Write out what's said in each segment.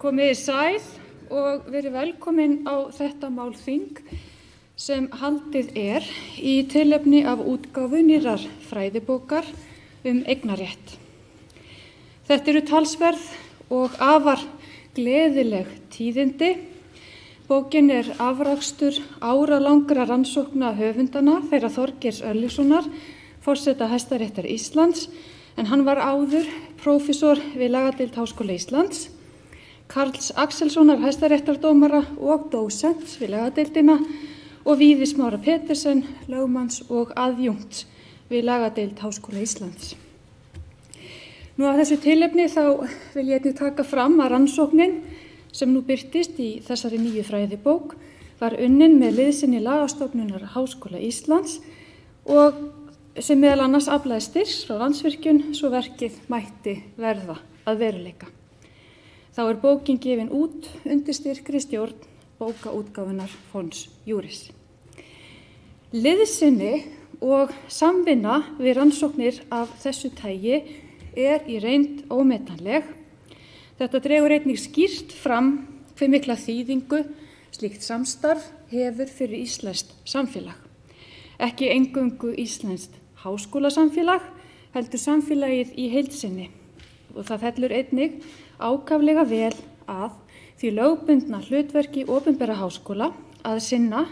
Komiði sæl og verið velkomin á þetta málþing sem haldið í tilefni af útgáfu nýrrar fræðibókar eignarrétt. Þetta eru talsverð og afar gleðileg tíðindi. Bókin afrakstur áralangra rannsókna höfundana þeirra Þorgeirs Örlygssonar, forseta Hæstaréttar Íslands, en hann var áður prófessor við lagadeild Háskóla Íslands, Karls Axelssonar hæstaréttardómara og dósents við lagadeildina og Víðis Smára Petersen, lögmanns og aðjúnkt við lagadeild Háskóla Íslands. Nú af þessu tilefni þá vil ég einnig taka fram að rannsóknin sem nú birtist í þessari nýju fræðibók var unnin með liðsinni Lagastofnunar Háskóla Íslands og sem meðal annars aflaði styrks frá Landsvirkjun svo verkið mætti verða að veruleika. Þá bókin gefin út undir styrkri stjórn bókaútgáfunnar Fons Juris. Liðsinni og samvinna við rannsóknir af þessu tagi í reynd ómetanleg. Þetta dregur einnig skýrt fram hve mikla þýðingu slíkt samstarf hefur fyrir íslenskt samfélag. Ekki eingöngu íslenskt háskólasamfélag, heldur samfélagið í heild sinni. Og það fellur einnig ákaflega vel að því lögbundna hlutverki opinbera háskóla að sinna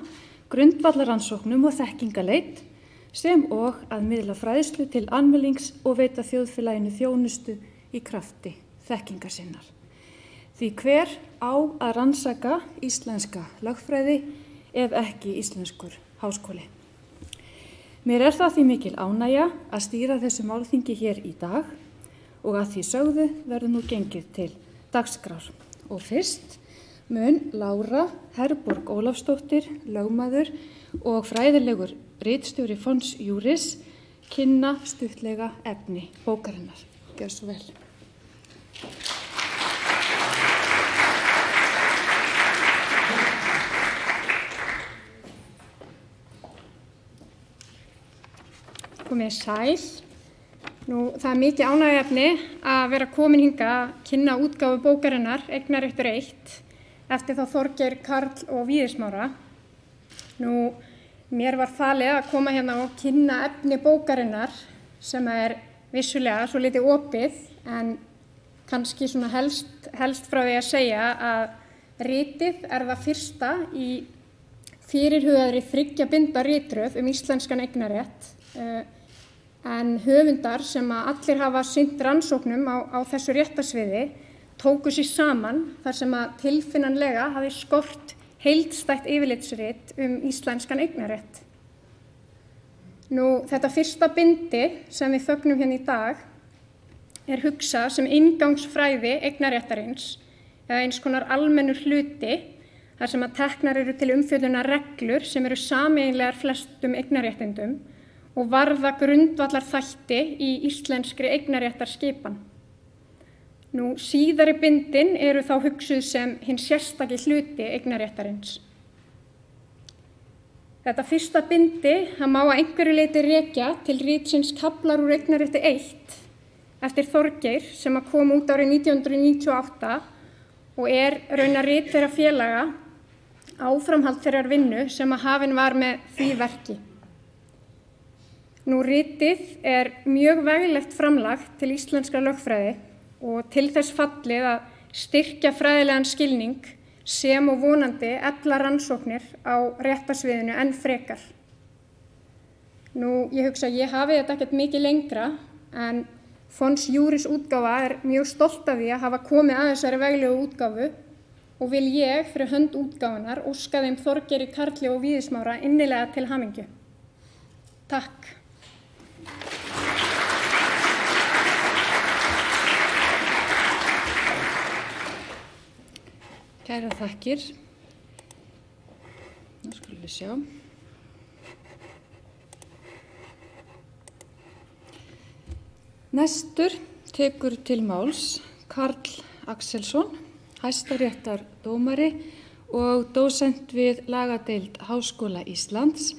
grundvallarrannsóknum og þekkingaleit sem og að miðla fræðslu til almennings og veita þjóðfélaginu þjónustu í krafti þekkingar sinnar. Því hver á að rannsaka íslenska lögfræði ef ekki íslenskur háskóli. Mér það því mikil ánægja að stýra þessu málþingi hér í dag og að því sögðu verður nú gengið til dagskrár. Og fyrst mun Lára Herborg Ólafsdóttir, lögmaður og fræðilegur ritstjóri Fons Juris kynna stuttlega efni bókarinnar. Gjörðu svo vel. Komið sæl. Nú, það mikið ánægjuefni að vera komin hingað að kynna útgáfu bókarinnar Eignarréttur 1 eftir þá Þorgeir, Karl og Víðis Smára. Nú, mér var falið að koma hérna og kynna efni bókarinnar sem vissulega svo litið opið en kannski svona helst frá því að segja að ritið það fyrsta í fyrirhugaðri 3 binda ritröð íslenskan eignarrétt. En höfundar sem allir hafa sinnt rannsóknum á þessu réttarsviði tóku sig saman þar sem tilfinnanlega hafi skort heildstætt yfirlitsrit íslenskan eignarrétt. Nú, þetta fyrsta bindi sem við fögnum hérna í dag hugsað sem inngangsfræði eignarréttarins eða eins konar almennur hluti þar sem teknar eru til umfjöllunar reglur sem eru sameiginlegar flestum eignarréttindum og varða grundvallar þætti í íslenskri eignarréttarskipan. Nú, síðari bindin eru þá hugsuð sem hinn sérstaki hluti eignarréttarins. Þetta fyrsta bindi má að einhverju leyti rekja til ritsins Kaflar úr Eignarrétti 1 eftir Þorgeir sem kom út árið 1998 og raunar rit þeirra félaga áframhald þeirrar vinnu sem hafin var með því verki. Nú, ritið mjög veglegt framlag til íslenskra lögfræði og til þess fallið að styrkja fræðilegan skilning sem og vonandi efla rannsóknir á réttarsviðinu enn frekar. Nú, ég hugsa að ég hafi þetta ekkert mikið lengra en Fons Juris útgáfa mjög stolt af því að hafa komið að þessari veglegu útgáfu og vil ég fyrir hönd útgáfunar óska þeim Þorgeiri, Karli og Víðis Smára innilega til hamingju. Takk. Kæra þakkir. Nú skulum við sjá. Næstur tekur til máls Karl Axelsson, hæstaréttardómari og dósent við lagadeild Háskóla Íslands,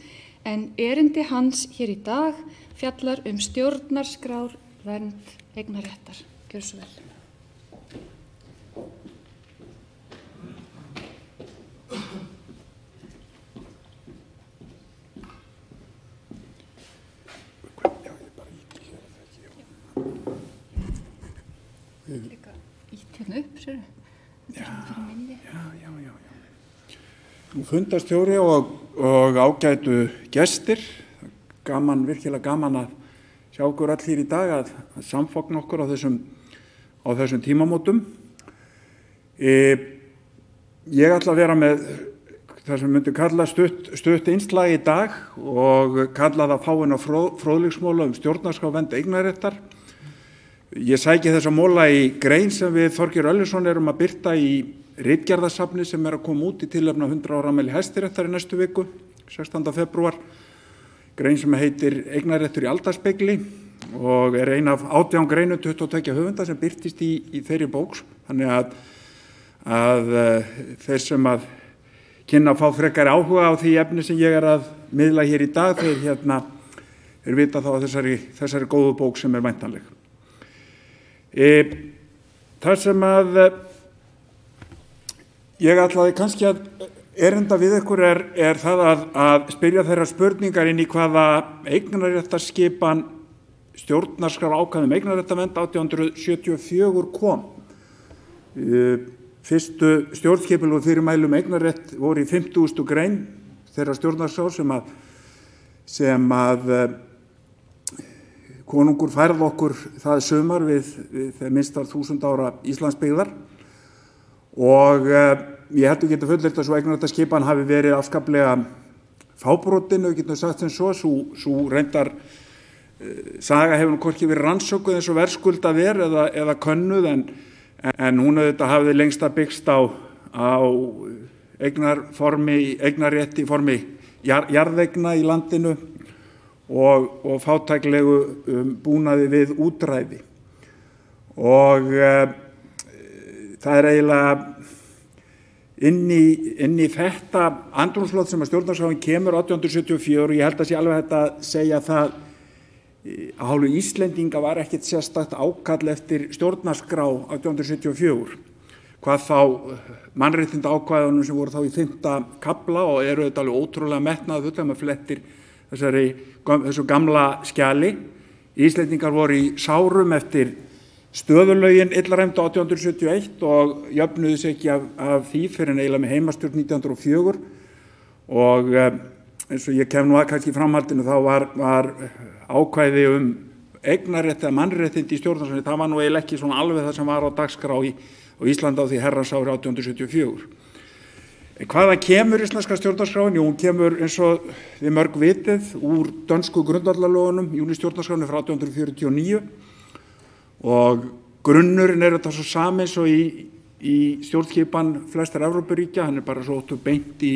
en erindi hans hér í dag fjallar stjórnarskrár vernd eignarréttar. Gjörðu svo vel. líka ítt hérna upp, sér. Þetta fyrir minni. Já. Nú fundarstjóri og ágætu gestir. Virkilega gaman að sjá okkur all hér í dag að samfagna okkur á þessum tímamótum. Ég ætla að vera með það sem myndi kalla stutt innslag í dag og kalla það fáeina fróðleiksmóla stjórnarskrárvernd eignarréttar. Ég sæki þessa móla í grein sem við Þorgeir Örlygsson erum að birta í ritgerðasafni sem að koma út í tilefni af 100 ára afmæli Hæstaréttar í næstu viku, 16. febrúar. Grein sem heitir Eignarréttur í aldarspegli og ein af 18 greinum 22 höfunda sem birtist í þeirri bók. Þannig að þeir sem að kynna að fá frekari áhuga á því efni sem ég að miðla hér í dag, þeir vita þá að þessari góðu bók sem væntanleg. Það sem að ég ætlaði kannski að erinda við ykkur er það að spyrja þeirra spurningar inn í hvaða eignarréttarskipan stjórnarskrár ákvæði eignarréttarvernd 1874 kom. Fyrstu stjórnskipulegu fyrirmæli eignarrétt voru í 50. grein þeirra stjórnarskrár sem að konungur færði okkur það sumar við þegar minnst var 1000 ára Íslandsbyggðar. Og ég heldur geta fullyrt að svo eignarréttarskipan hafi verið afskaplega fábrotin, við getum sagt sem svo reyndar saga hefur hvorki verið rannsökuð eins og verðskuldað eða könnuð en hún auðvitað hafði lengst að byggst á eignarrétti í formi jarðeigna í landinu og fátæklegu búnaði við útræði. Og það eiginlega inn í þetta andrúmsloft sem að stjórnarskráin kemur 1874 og ég held að sé alveg hægt að segja það að hálfu Íslendinga var ekkert sérstakt ákall eftir stjórnarskrá 1874. Hvað þá mannréttinda ákvæðunum sem voru þá í 5. kafla og eru þetta alveg ótrúlega metnaðarfull ef maður flettir þessu gamla skjali. Íslendingar voru í sárum eftir stöðulögin illræmdu 1871 og jöfnuðu sig ekki af því fyrir eiginlega með heimastjórn 1904 og eins og ég kem nú að kannski í framhaldinu þá var ákvæði eignarrétt eða mannréttindi í stjórnarskránni, það var nú eiginlega ekki svona alveg það sem var á dagskrá í Íslandi á því herrans ári 1874. Hvaðan kemur íslenska stjórnarskráin? Jú, hún kemur eins og við mörg vitið úr dönsku grundvallarlögunum, júnistjórnarskráni frá 1849 og grunnurinn þetta svo sami eins og í stjórnskipan flestar Evrópuríkja, hann bara svo óttu beint í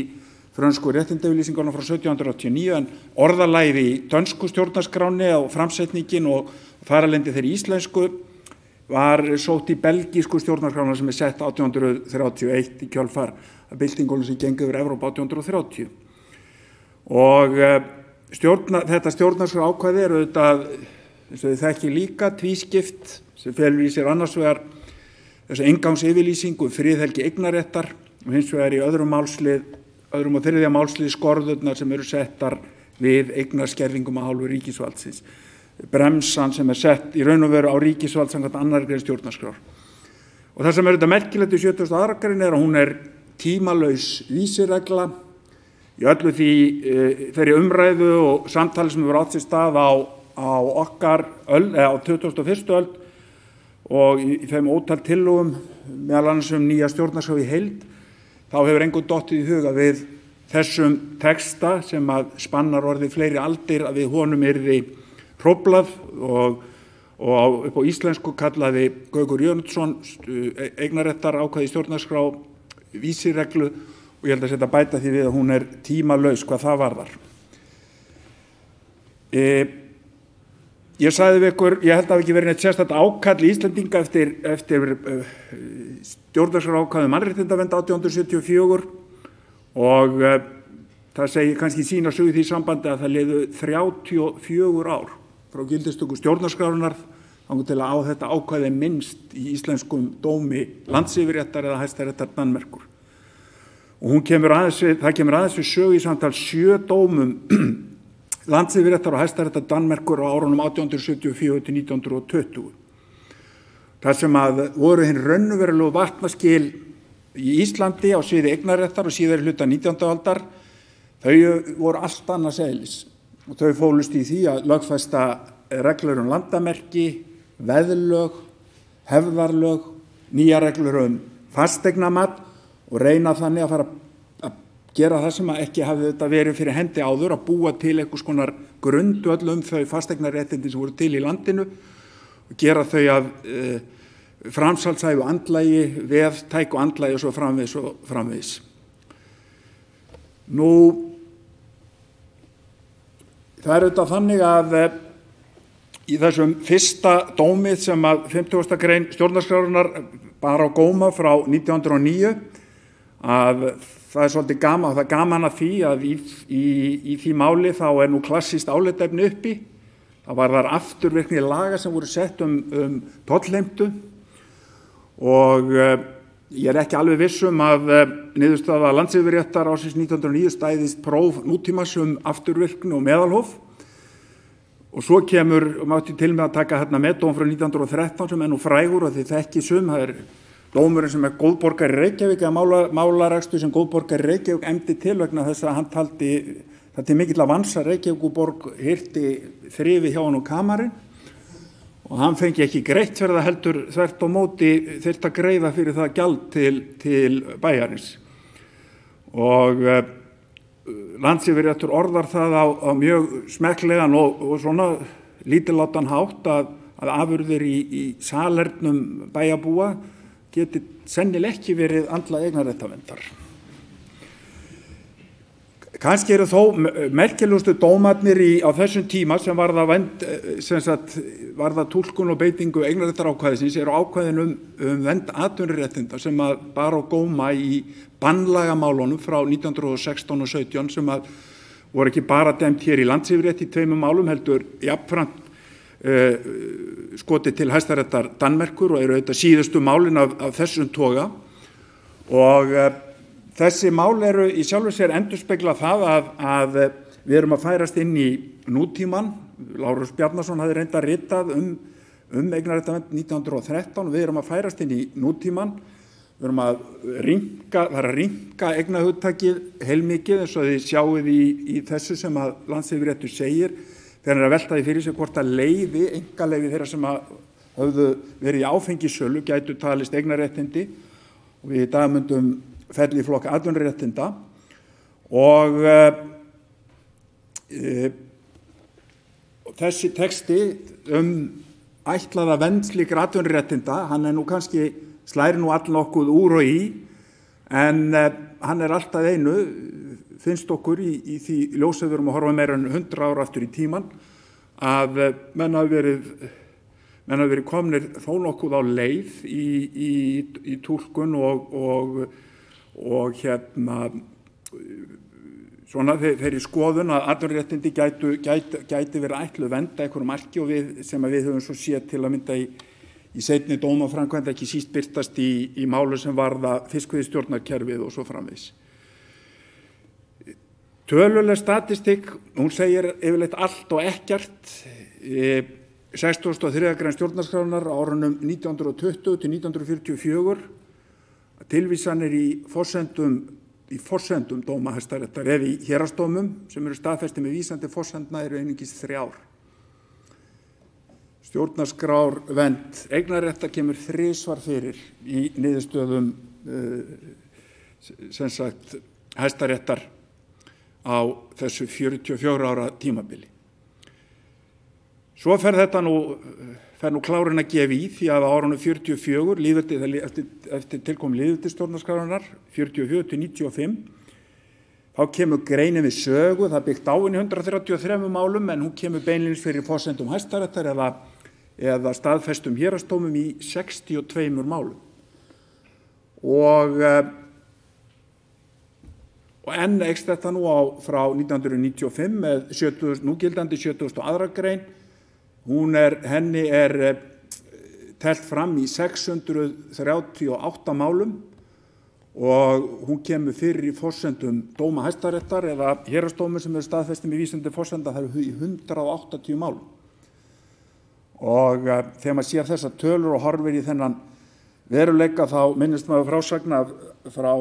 frönsku réttindayfirlýsingunum frá 1789 en orðalagið í dönsku stjórnarskráni og framsetningin og þar af leiðandi þeirri íslensku var sótt í belgísku stjórnarskrána sem sett 1831 í kjölfar að byltingunum sem gengur yfir Evrópu 1830. Og þetta stjórnarskrá ákvæði auðvitað eins og þið þekki líka tvískipt sem felur í sér annars vegar þessa inngangsyfirlýsingu friðhelgi eignarréttar og hins vegar í öðrum og þriðja málslið skorðurnar sem eru settar við eignaskerðingum af hálfu ríkisvaldsins. Bremsan sem sett í raun og veru á ríkisvald samkvæmt annarri grein stjórnarskrár. Og það sem þetta merkilegt í 72. grein að hún tímalaus vísiregla í öllu þeirri umræðu og samtali sem hefur átt sér stað á okkar öld, á 21. öld og í þeim ótal tillögum meðal annars nýja stjórnarskrá í heild, þá hefur engum dottið í huga við þessum texta sem að spannar orðið fleiri aldir að við honum yrði hróflað og upp á íslensku kallaði Gaukur Jönsson eignarréttar ákvæði stjórnarskrá vísireglu og ég held að setja bæta því við að hún tímalaus hvað það varðar. Ég sagði við ykkur, ég held að ekki verið neitt sérstakt ákall í Íslendinga eftir stjórnarskrá ákvæði mannréttindavernd 1874 og það segir kannski sína sögu því sambandi að það liðu 34 ár frá gildistöku stjórnarskrárinnar þangað til að á þetta ákvæði minnst í íslenskum dómi Landsyfirréttar eða Hæstaréttar Danmerkur. Og það kemur aðeins við sögu í samtal 7 dómum Landsyfirréttar og Hæstaréttar Danmerkur á árunum 1874 til 1920. þar sem að voru hinn raunverulegu vatnaskil í Íslandi á sviði eignarréttar og síðari hluta 19. aldar, þau voru allt annars eðlis og þau fólust í því að lögfesta reglur landamerki, veðlög, hefðarlög, nýja reglur fasteignamat og reyna þannig að fara að gera það sem ekki hafði þetta verið fyrir hendi áður, að búa til einhvers konar grundvöll þau fasteignaréttindi sem voru til í landinu og gera þau að framsalshæfu andlægi, veðtæk og andlægi og svo framvegis. Nú, það er auðvitað þannig að í þessum fyrsta dómi sem að 50. grein stjórnarskrárinnar bar á góma frá 1909, að það er svolítið gaman, það er gaman að því að í því máli þá er nú klassískt álitaefni uppi. Það var þar afturvirkni laga sem voru sett tollheimtu og ég er ekki alveg viss að niðurstaða Landsyfirréttar ársins 1909 stæðist próf nútímas afturvirkni og meðalhóf. Og svo mátti til með að taka hérna með dóm frá 1913 sem er nú frægur og þið þekki það er dómurinn sem er góðborgari Reykjavík eða málarekstur sem góðborgari Reykjavík efndi til vegna þess að hann taldi það til mikill að vansa Reykjavíkurborg hirti þrifi hjá hann og kamarinn og hann fengi ekki greitt fyrir það heldur þvert á móti þyrfti að greiða fyrir það gjald til bæjarins. Og Landsyfirréttur orðar það á mjög smekklegan og svona lítillátan hátt að afurðir í salernum bæjarbúa geti sennilega ekki verið andlag eignarréttarverndar. Kannski eru þó merkilegustu dómarnir á þessum tíma sem varða túlkun og beitingu eignarréttarákvæðisins eru ákvæðin vernd atvinnuréttinda sem að bar á góma í bannlagamálunum frá 1916 og 17 sem að voru ekki bara dæmt hér í Landsyfirrétti í 2 málum heldur jafnframt skotið til Hæstaréttar Danmerkur og eru auðvitað síðustu málin af þessum toga og þessi mál eru í sjálfu sér endurspegla það að við erum að færast inn í nútíman. Lárus Bjarnason hafði reyndar ritað eignarréttarvernd 1913 og við erum að færast inn í nútíman. Við erum að rýmka eignarhugtakið heilmikið eins og þið sjáið í þessu sem að Landsyfirréttur segir þegar hann er að velta því fyrir sig hvort að einkaleyfi þeirra sem höfðu verið í áfengissölu gætu talist eignarréttindi og við í dag myndum fella í flokk atvinnuréttinda og þessi texti ætlaða vernd slíkra atvinnuréttinda, hann er nú kannski slæri nú allnokkuð úr og í en hann er alltaf einu finnst okkur í því ljósið við erum að horfa meira en 100 ára aftur í tíman að menn hafi verið komnir þó nokkuð á leið í túlkun og svona þeirri skoðun að atvinnuréttindi gæti verið ætluð vernda einhverju marki og sem við höfum svo séð til að mynda í seinni dómaframkvæmd ekki síst birtast í málu sem varða fiskveiðistjórnarkerfið og svo framvegis. Töluleg statistikk, hún segir yfirleitt allt og ekkert. 63. grein stjórnarskrárinnar á árunum 1920 til 1944 tilvísanir í forsendum dóma Hæstaréttar eða í héraðsdómum sem eru staðfestir með vísandi forsendna eru einungis 3 ár. Stjórnarskrárvernd eignarréttar kemur 3 fyrir í niðurstöðum sem sagt Hæstaréttar á þessu 44 ára tímabili. Svo fer nú klárin að gefa í því að á árunum 44 eftir tilkomu lýðveldisstjórnarskrárinnar 44 til 95 þá kemur greinin við sögu, það byggt á henni 133 málum en hún kemur beinlínis fyrir forsendum Hæstaréttar eða staðfestum héraðsdómum í 62 málum. Og enn eykst þetta nú frá 1995 með núgildandi 72. grein. Henni er telt fram í 638 málum og hún kemur fyrir í forsendum dóma Hæstaréttar eða héraðsdómur sem eru staðfestir með vísandi forsenda það eru í 180 málum. og þegar maður sér þessar tölur og horfir í þennan veruleika þá minnist maður frásagna frá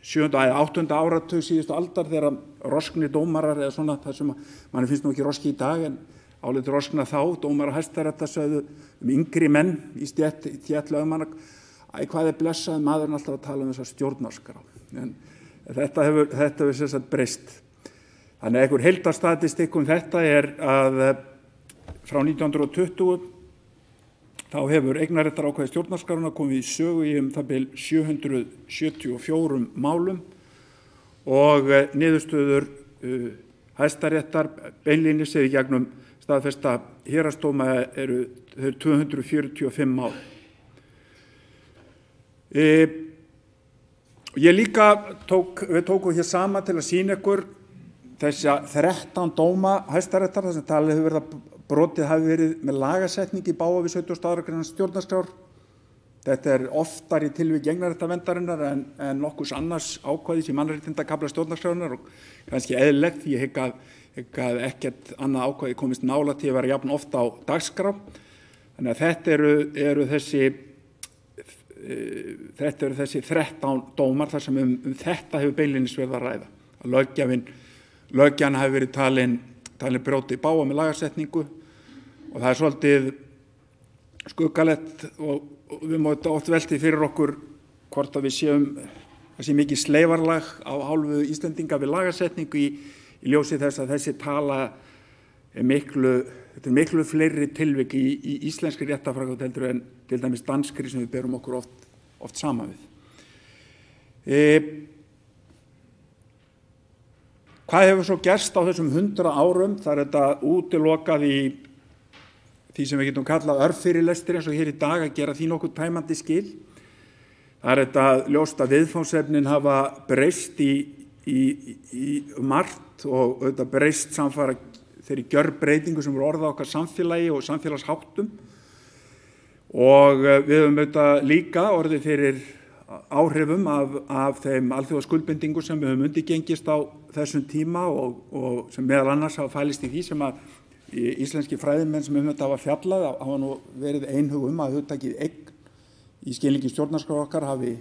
7. eða 8. áratug síðustu aldar þegar roskni dómarar eða svona þar sem manni finnst nú ekki roski í dag en áliti roskna þá, dómarar Hæstaréttar sögðu yngri menn í stétt lögmanna, hvað blessaði maðurinn alltaf að tala þessa stjórnarskrá. En þetta hefur sem sagt breyst. Þannig að einhver heildarstatistikk þetta að frá 1920 þá hefur eignarréttarákvæði stjórnarskrárinnar komið í sögu í það bil 774 málum og niðurstöður Hæstaréttar beinlínis eða í gegnum staðfesta héraðsdóma eru 245 mál. Við tókum hér saman til að sýna ykkur þessa 13 dóma Hæstaréttar þar sem talið hefur verið að brotið hafi verið með lagasetning í bága við 72. grein stjórnarskrár. Þetta oftar í tilvik eignarréttarverndarinnar en nokkurs annars ákvæðis í mannréttindakafla stjórnarskrárinnar og kannski eðlilegt því ég hygg að ekkert annað ákvæði komist nálægt því að vera jafn ofta á dagskrá. Þannig að þetta eru þessi 13 dómar þar sem þetta hefur beinlínis verið að ræða. Að löggjan hafi verið talin brjóti í bága með lagasetningu og það svolítið skuggalegt og við máum oft velti fyrir okkur hvort að við séum þessi mikið sleifarlag á hálfu Íslendinga við lagasetningu í ljósi þess að þessi tala þetta miklu fleiri tilvik í íslenskri réttarframkvæmd heldur en til dæmis danskri sem við berum okkur oft saman við. Hvað hefur svo gerst á þessum 100 árum? Það er þetta útilokað í því sem við getum kallað örfyrirlestri eins og hér í dag að gera því nokkuð tæmandi skil. Það er þetta ljóst að viðfangsefnin hafa breyst í margt og þetta breyst samfara þeirri gjörbreytingu sem eru orðað okkar samfélagi og samfélagsháttum og við höfum þetta líka orðið fyrir áhrifum af þeim alþjóðaskuldbindingu sem við höfum undirgengist á þessum tíma og sem meðal annars hafa fælist í því sem að íslenski fræðimenn sem þetta hafa fjallað hafa nú verið einhug að hugtakið eign í skilningi stjórnarskrár okkar hafi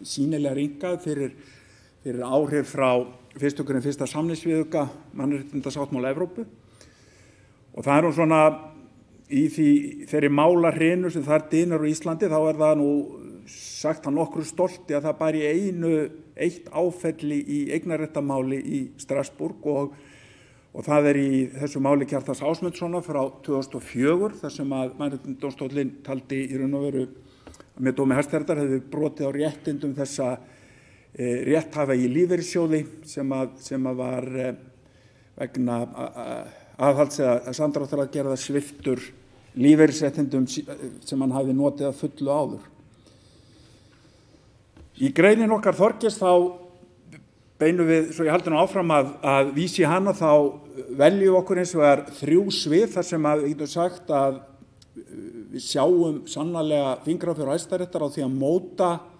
sýnilega ringað fyrir áhrif frá 1. samningsviðauka mannréttindasáttmála Evrópu og það er nú svona í þeirri málahrinu sem þar dynur á Íslandi þá er það nú sagt að nokkru stolti að það bæri eitt áfelli í eignarréttarmáli í Strasbourg og það er í þessu máli Kjartans Ásmundssonar frá 2004 þar sem að Mannréttindadómstóllinn taldi í raun og veru með dómi Hæstaréttar hefði brotið á réttindum þessa rétthafa í lífeyrissjóði sem var vegna aðhalds eða samdráttar að gera sviptur lífeyrisréttindum sem hann hafði notið að fullu áður. Í greinin okkar Þorgeirs þá beinum við, svo ég haldi nú áfram að vísi hana, þá veljum okkur eins og er 3 svið þar sem að við getum sagt að við sjáum sannarlega fingraför Hæstaréttar á því að móta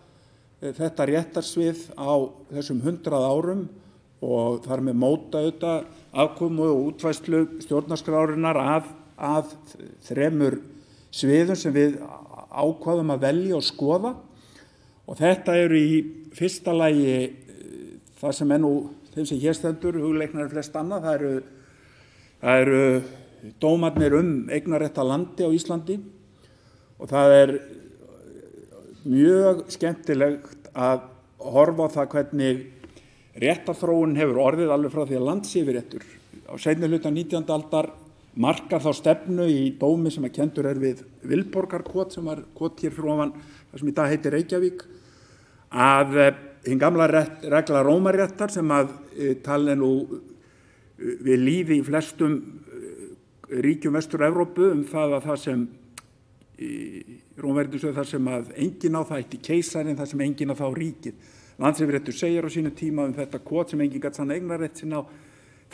þetta réttarsvið á þessum 100 árum og þar með móta auðvitað afkomu og útfærslu stjórnarskrárinnar að 3 sviðum sem við ákváðum að velja og skoða. Og þetta eru í fyrsta lagi það sem nú þeim sem hér stendur hugleiknar flest annað. Það eru dómarnir eignarrétt að landi á Íslandi og það er mjög skemmtilegt að horfa á það hvernig réttarþróun hefur orðið alveg frá því að landsyfirréttur á seinni hluta 19. aldar markar þá stefnu í dómi sem að kenndur er við Vilborgarkot sem var kot hér fyrir ofan það sem í dag heitir Reykjavík að hinn gamla regla Rómaréttar sem að talin nú við lífi í flestum ríkjum Vestur-Evrópu það sem Rómaréttur sögðu þar sem að enginn á það ætti keisarinn þar sem enginn á þá ríkið. Landsyfirréttur segir á sínu tíma þetta kot sem enginn gat sann eignarrétt sinn á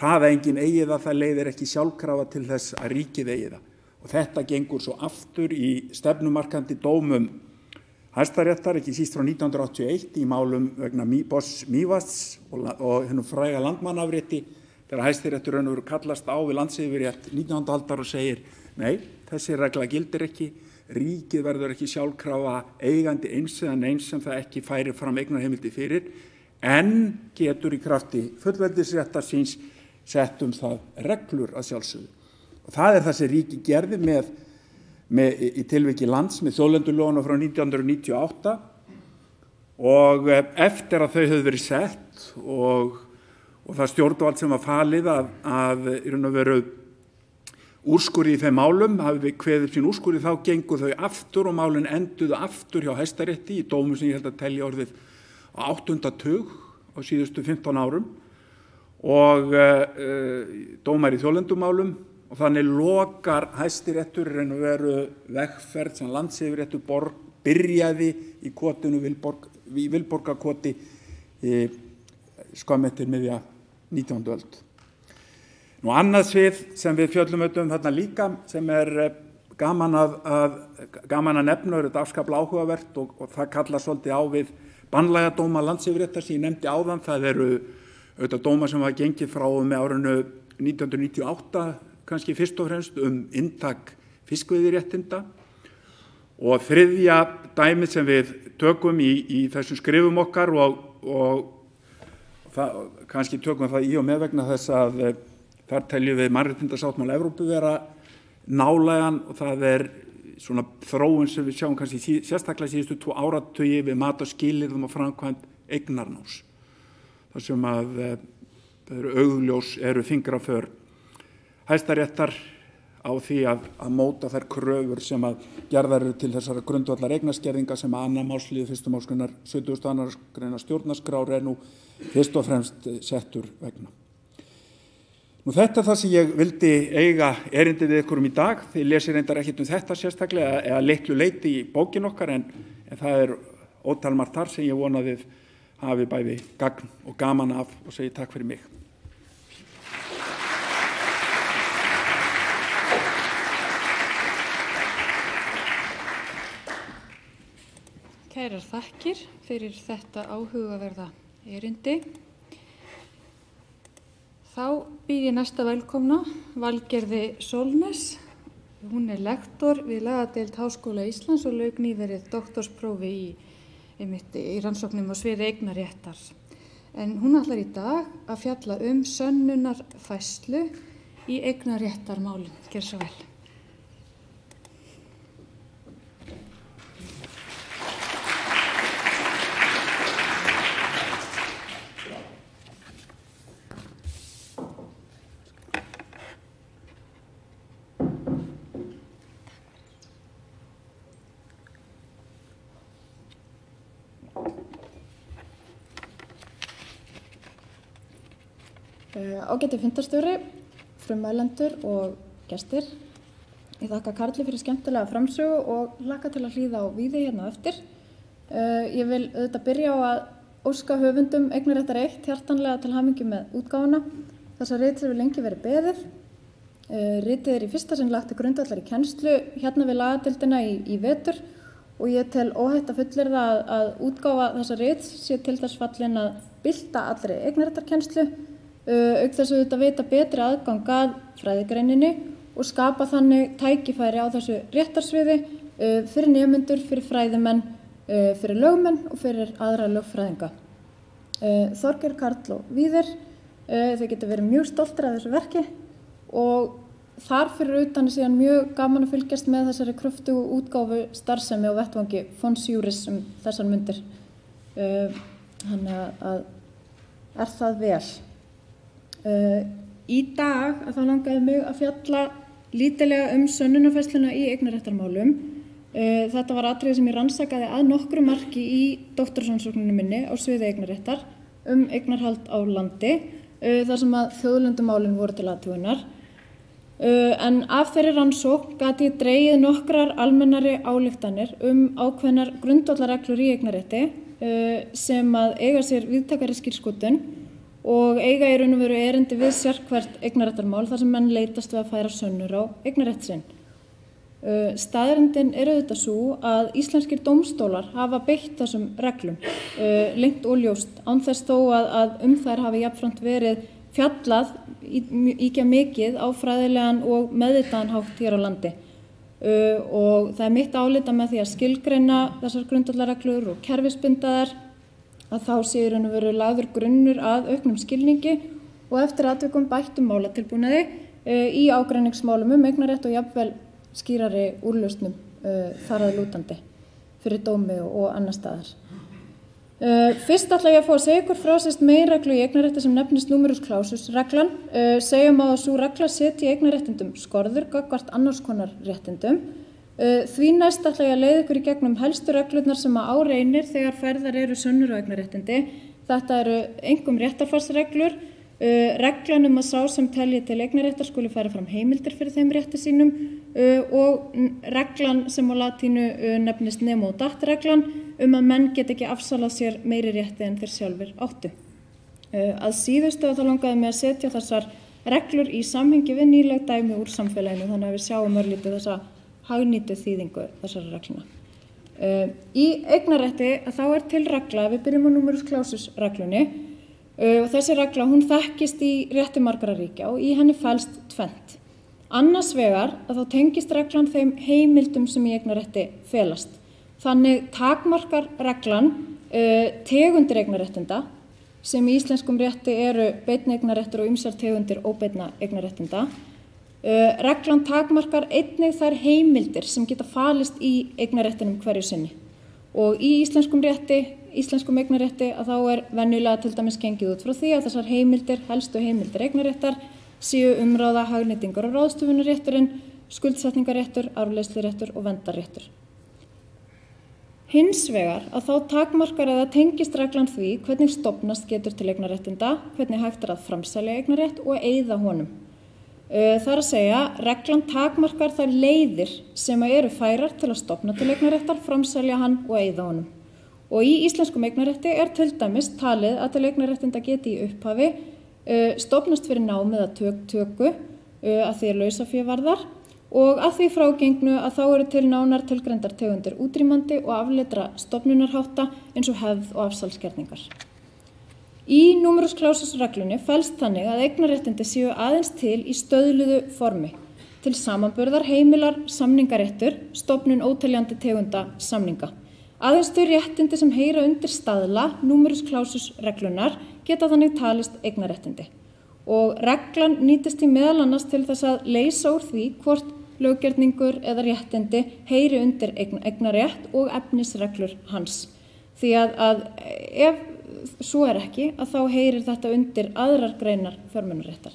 það að enginn eigi það leiðir ekki sjálfkrafa til þess að ríkið eigi það. Og þetta gengur svo aftur í stefnumarkandi dómum Hæstaréttar, ekki síst frá 1981 í málum vegna Boss Mývatns og hennum fræga landmannafrétti þegar Hæstaréttur raun og veru kallast á við landsyfirrétt 19. aldar og segir Nei, þessi regla gildir ekki. Ríkið verður ekki sjálfkrafa eigandi eins eða neins sem það ekki færir fram eignarheimildi fyrir, en getur í krafti fullveldisréttar síns sett það reglur að sjálfsögðu. Og það það sem ríki gerði í tilviki lands með þjóðlendulögunum frá 1998 og eftir að þau höfðu verið sett og það stjórnvald sem var falið að í raun og veru úrskurði í þeim málum, hafi við kveðið sín úrskurði, þá gengur þau aftur og málin enduðu aftur hjá Hæstarétti í dómum sem ég held að telja orðið á 8. tug á síðustu 15 árum og dómar í þjóðlendumálum og þannig lokar Hæstiréttur í raun og veru vegferð sem Landsyfirréttur byrjaði í kotinu í Vilborgarkoti skömmu eftir miðja 19. öld. Nú annað svið sem við fjöllum þarna líka sem gaman að nefna, þetta afskaplega áhugavert og það kallar svolítið á við bannlæga dóma Landsyfirréttar sem ég nefndi áðan. Það auðvitað dóma sem var gengið frá með árinu 1998 kannski fyrst og fremst inntak fiskveiðiréttinda og þriðja dæmið sem við tökum í þessum skrifum okkar og það, kannski tökum það í og með vegna þess að þar teljum við mannréttindasáttmála Evrópu vera nálægan og það svona þróun sem við sjáum kannski sérstaklega síðustu 2 áratugi við mat á skilyrðum og framkvæmd eignarnáms. Það sem að augljós fingraför Hæstaréttar á því að móta þær kröfur sem að gerðar eru til þessara grundvallar eignaskerðinga sem að 2. málslið 1. málsgreinar 72. greinar stjórnarskrár nú fyrst og fremst settur vegna. Nú þetta það sem ég vildi eiga erindi við ykkur í dag. Þið lesið reyndar ekkert þetta sérstaklega eða litlu leyti í bókin okkar en það ótalmargt þar sem ég vona að þið hafi bæði gagn og gaman af og segi takk fyrir mig. Kærar þakkir fyrir þetta áhugaverða erindi. Þá býð ég næsta velkomna Valgerði Solnes. Hún lektor við lagadeild Háskóla Íslands og lauk nýverið doktorsprófi í rannsóknum á sviði eignarréttar. En hún ætlar í dag að fjalla sönnunarfærslu í eignarréttarmálum. Gjörðu svo vel. Ágæti fundarstjóri, frummælendur og gestir. Ég þakka Karli fyrir skemmtilega framsögu og hlakka til að hlýða á Víði hérna á eftir. Ég vil auðvitað byrja á að óska höfundum Eignarréttar 1 hjartanlega til hamingju með útgáfuna. Þessa rits hefur lengi verið beðið. Ritið í fyrsta sinn lagt til grundvallar í kennslu hérna við lagadeildina í vetur og ég tel óhætt að fullyrða að útgáfa þessa rits sé til þess fallin að bylta allri eignarréttarkennslu auk þess að veita betri aðgang að fræðigreininni og skapa þannig tækifæri á þessu réttarsviði fyrir nemendur, fyrir fræðimenn, fyrir lögmenn og fyrir aðra lögfræðinga. Þorgeir, Karl og Víðir, þau geta verið mjög stoltir af þessu verki og þar fyrir utan síðan mjög gaman að fylgjast með þessari kröftugu útgáfu starfsemi á vettvangi Fons Juris þessar mundir. Þannig að það vel. Í dag þá langaði mig að fjalla lítillega sönnunarfærsluna í eignarréttarmálum. Þetta var atriði sem ég rannsakaði að nokkru marki í doktorsrannsókninni minni á sviði eignarréttar eignarhald á landi, þar sem að þjóðlendumálin voru til athugunar. En af þeirri rannsókn gat ég dregið nokkrar almennari ályktanir ákveðnar grundvallarreglur í eignarrétti sem að eiga sér víðtækari skírskotun og eiga í raun og veru erindi við sérhvert eignarréttarmál þar sem menn leitast við að færa sönnur á eignarrétt sinn. Staðreyndin auðvitað sú að íslenskir dómstólar hafa beitt þessum reglum, leynt og ljóst, án þess þó að þær hafi jafnframt verið fjallað íkja mikið á fræðilegan og meðvitaðan hátt hér á landi. Og það mitt álita með því að skilgreina þessar grundvallarreglur og kerfisbindaðar að þá sé í raun og veru lagður grunnur að auknum skilningi og eftir atvikum bættum málatilbúnaði í ágreiningsmálum eignarrétt og jafnvel skýrari úrlausnum þar að lútandi fyrir dómi og annar staðar. Fyrst ætla ég að fá að segja ykkur frá meginreglu í eignarrétti sem nefnist numerus clausus reglan. Segjum að sú regla setji eignarréttindum skorður gagnvart annars konar réttindum. Því næst ætla ég að leiða ykkur í gegnum helstu reglurnar sem á reynir þegar færðar eru sönnur á eignarréttindi. Þetta eru einkum réttarfarsreglur, reglan að sá sem telji til eignarréttar skuli færa fram heimildir fyrir þeim rétti sínum og reglan sem á latínu nefnist nemo dat reglan að menn get ekki afsalað sér meiri rétti en þeir sjálfir áttu. Að síðustu þá langaði mig að setja þessar reglur í samhengi við nýleg dæmi úr samfélaginu þannig að við sjáum örlítið þessa hagnýtu þýðingu þessara regluna. Í eignarrétti þá til regla, við byrjum á numerus clausus reglunni og þessi regla hún þekkist í rétti margra ríkja og í henni felst tvennt. Annars vegar að þá tengist reglan þeim heimildum sem í eignarrétti felast. Þannig takmarkar reglan tegundir eignarréttinda sem í íslenskum rétti eru beinni eignarréttur og ýmsar tegundir óbeinna eignarréttinda. Reglan takmarkar einnig þær heimildir sem geta falist í eignarréttinum hverju sinni. Og í íslenskum eignarrétti að þá venjulega til dæmis gengið út frá því að þessar heimildir, helstu heimildir eignarréttar, séu umráða, hagnýtingar og ráðstöfunarrétturinn, skuldsetningarréttur, arfleiðsluréttur og verndarréttur. Hins vegar að þá takmarkar eða tengist reglan því hvernig stofnast getur til eignarréttinda, hvernig hægt að framselja eignarrétt og eyða honum. Það að segja, reglan takmarkar þær leiðir sem eru færar til að stofna til eignarréttar, framselja hann og eyða honum. Og í íslenskum eignarrétti til dæmis talið að til eignarréttinda geti í upphafi stofnast fyrir nám eða töku að því lausafé varðar og að því frágengnu að þá eru til nánar tilgreindar tegundir útrýmandi og afleidra stofnunarhátta eins og hefð og afsalsgerningar. Í numerus clausus reglunni felst þannig að eignarréttindi séu aðeins til í stöðluðu formi. Til samanburðar heimilar samningaréttur, stofnun óteljandi tegunda samninga. Aðeins þau réttindi sem heyra undir staðla numerus clausus reglunar geta þannig talist eignarréttindi. Og reglan nýtist í meðal annars til þess að leysa úr því hvort löggerningur eða réttindi heyri undir eignarrétt og efnisreglur hans. Því að ef svo ekki að þá heyrir þetta undir aðrar greinar fjármunaréttar.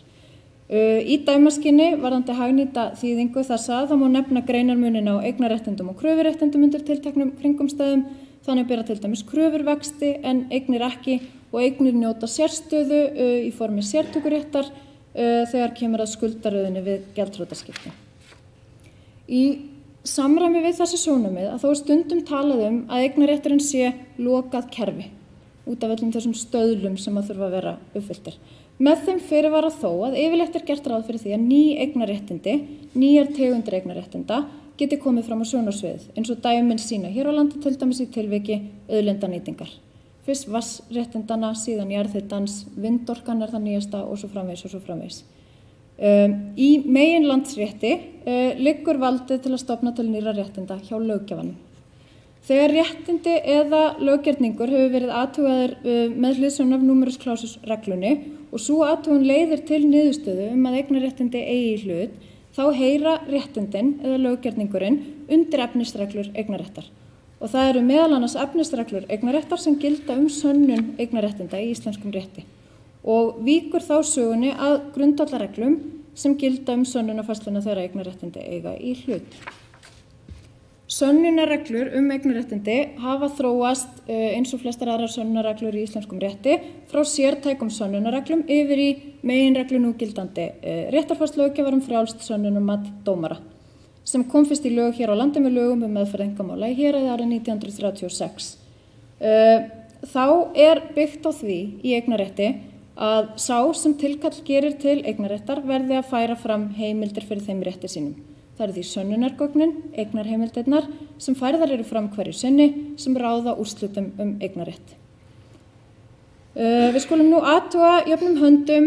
Í dæmaskinni varðandi hagnýta þýðingu þessa þá má nefna greinarmunin á eignarréttindum og kröfuréttindum undir tilteknum kringumstæðum, þannig bera til dæmis kröfur vexti en eignir ekki og eignir njóta sérstöðu í formi sértökuréttar þegar kemur að skuldaröðinni við gjaldþrotaskipti. Í samræmi við þessi sjónarmið að þó stundum talað að eignarrétturinn sé lokað kerfi út af öllum þessum stöðlum sem að þurfa að vera uppfylltir. Með þeim fyrirvara þó að yfirleitt gert ráð fyrir því að ný eignarréttindi, nýjar tegundir eignarréttinda geti komið fram á sjónarsviðið eins og dæmin sína hér á landi til dæmis í tilviki auðlindanýtingar. Fyrst vatnsréttindana, síðan jarðhitans, vindorkan það nýjasta og svo framvegis. Í meginlandsrétti liggur valdið til að stofna til nýrra réttinda hjá löggjafanum. Þegar réttindi eða löggerningur hefur verið athugaður með hliðsjón af numerus clausus reglunni og sú athugun leiðir til niðurstöðu að eignarréttindi eigi í hlut, þá heyra réttindin eða löggerningurinn undir efnisreglur eignarréttar. Og það eru meðal annars efnisreglur eignarréttar sem gilda sönnun eignarréttinda í íslenskum rétti. Og víkur þá sögunni að grundvallarreglum sem gilda sönnunarfærsluna þegar eignarréttindi eiga í hlut. Sönnunarreglur eignarréttindi hafa þróast eins og flestar aðrar sönnunarreglur í íslenskum rétti frá sértækum sönnunarreglum yfir í meginreglu núgildandi réttarfarslöggjafarum frjálst sönnunarmat dómara sem kom fyrst í lög hér á landi með lögum meðferð einkamála í héraði árið 1936. Þá byggt á því í eignarrétti að sá sem tilkall gerir til eignarréttar verði að færa fram heimildir fyrir þeim rétti sínum. Það því sönnunargögnin, eignarheimildirnar, sem færðar eru fram hverju sinni sem ráða úrslitum eignarrétt. Við skulum nú athuga jöfnum höndum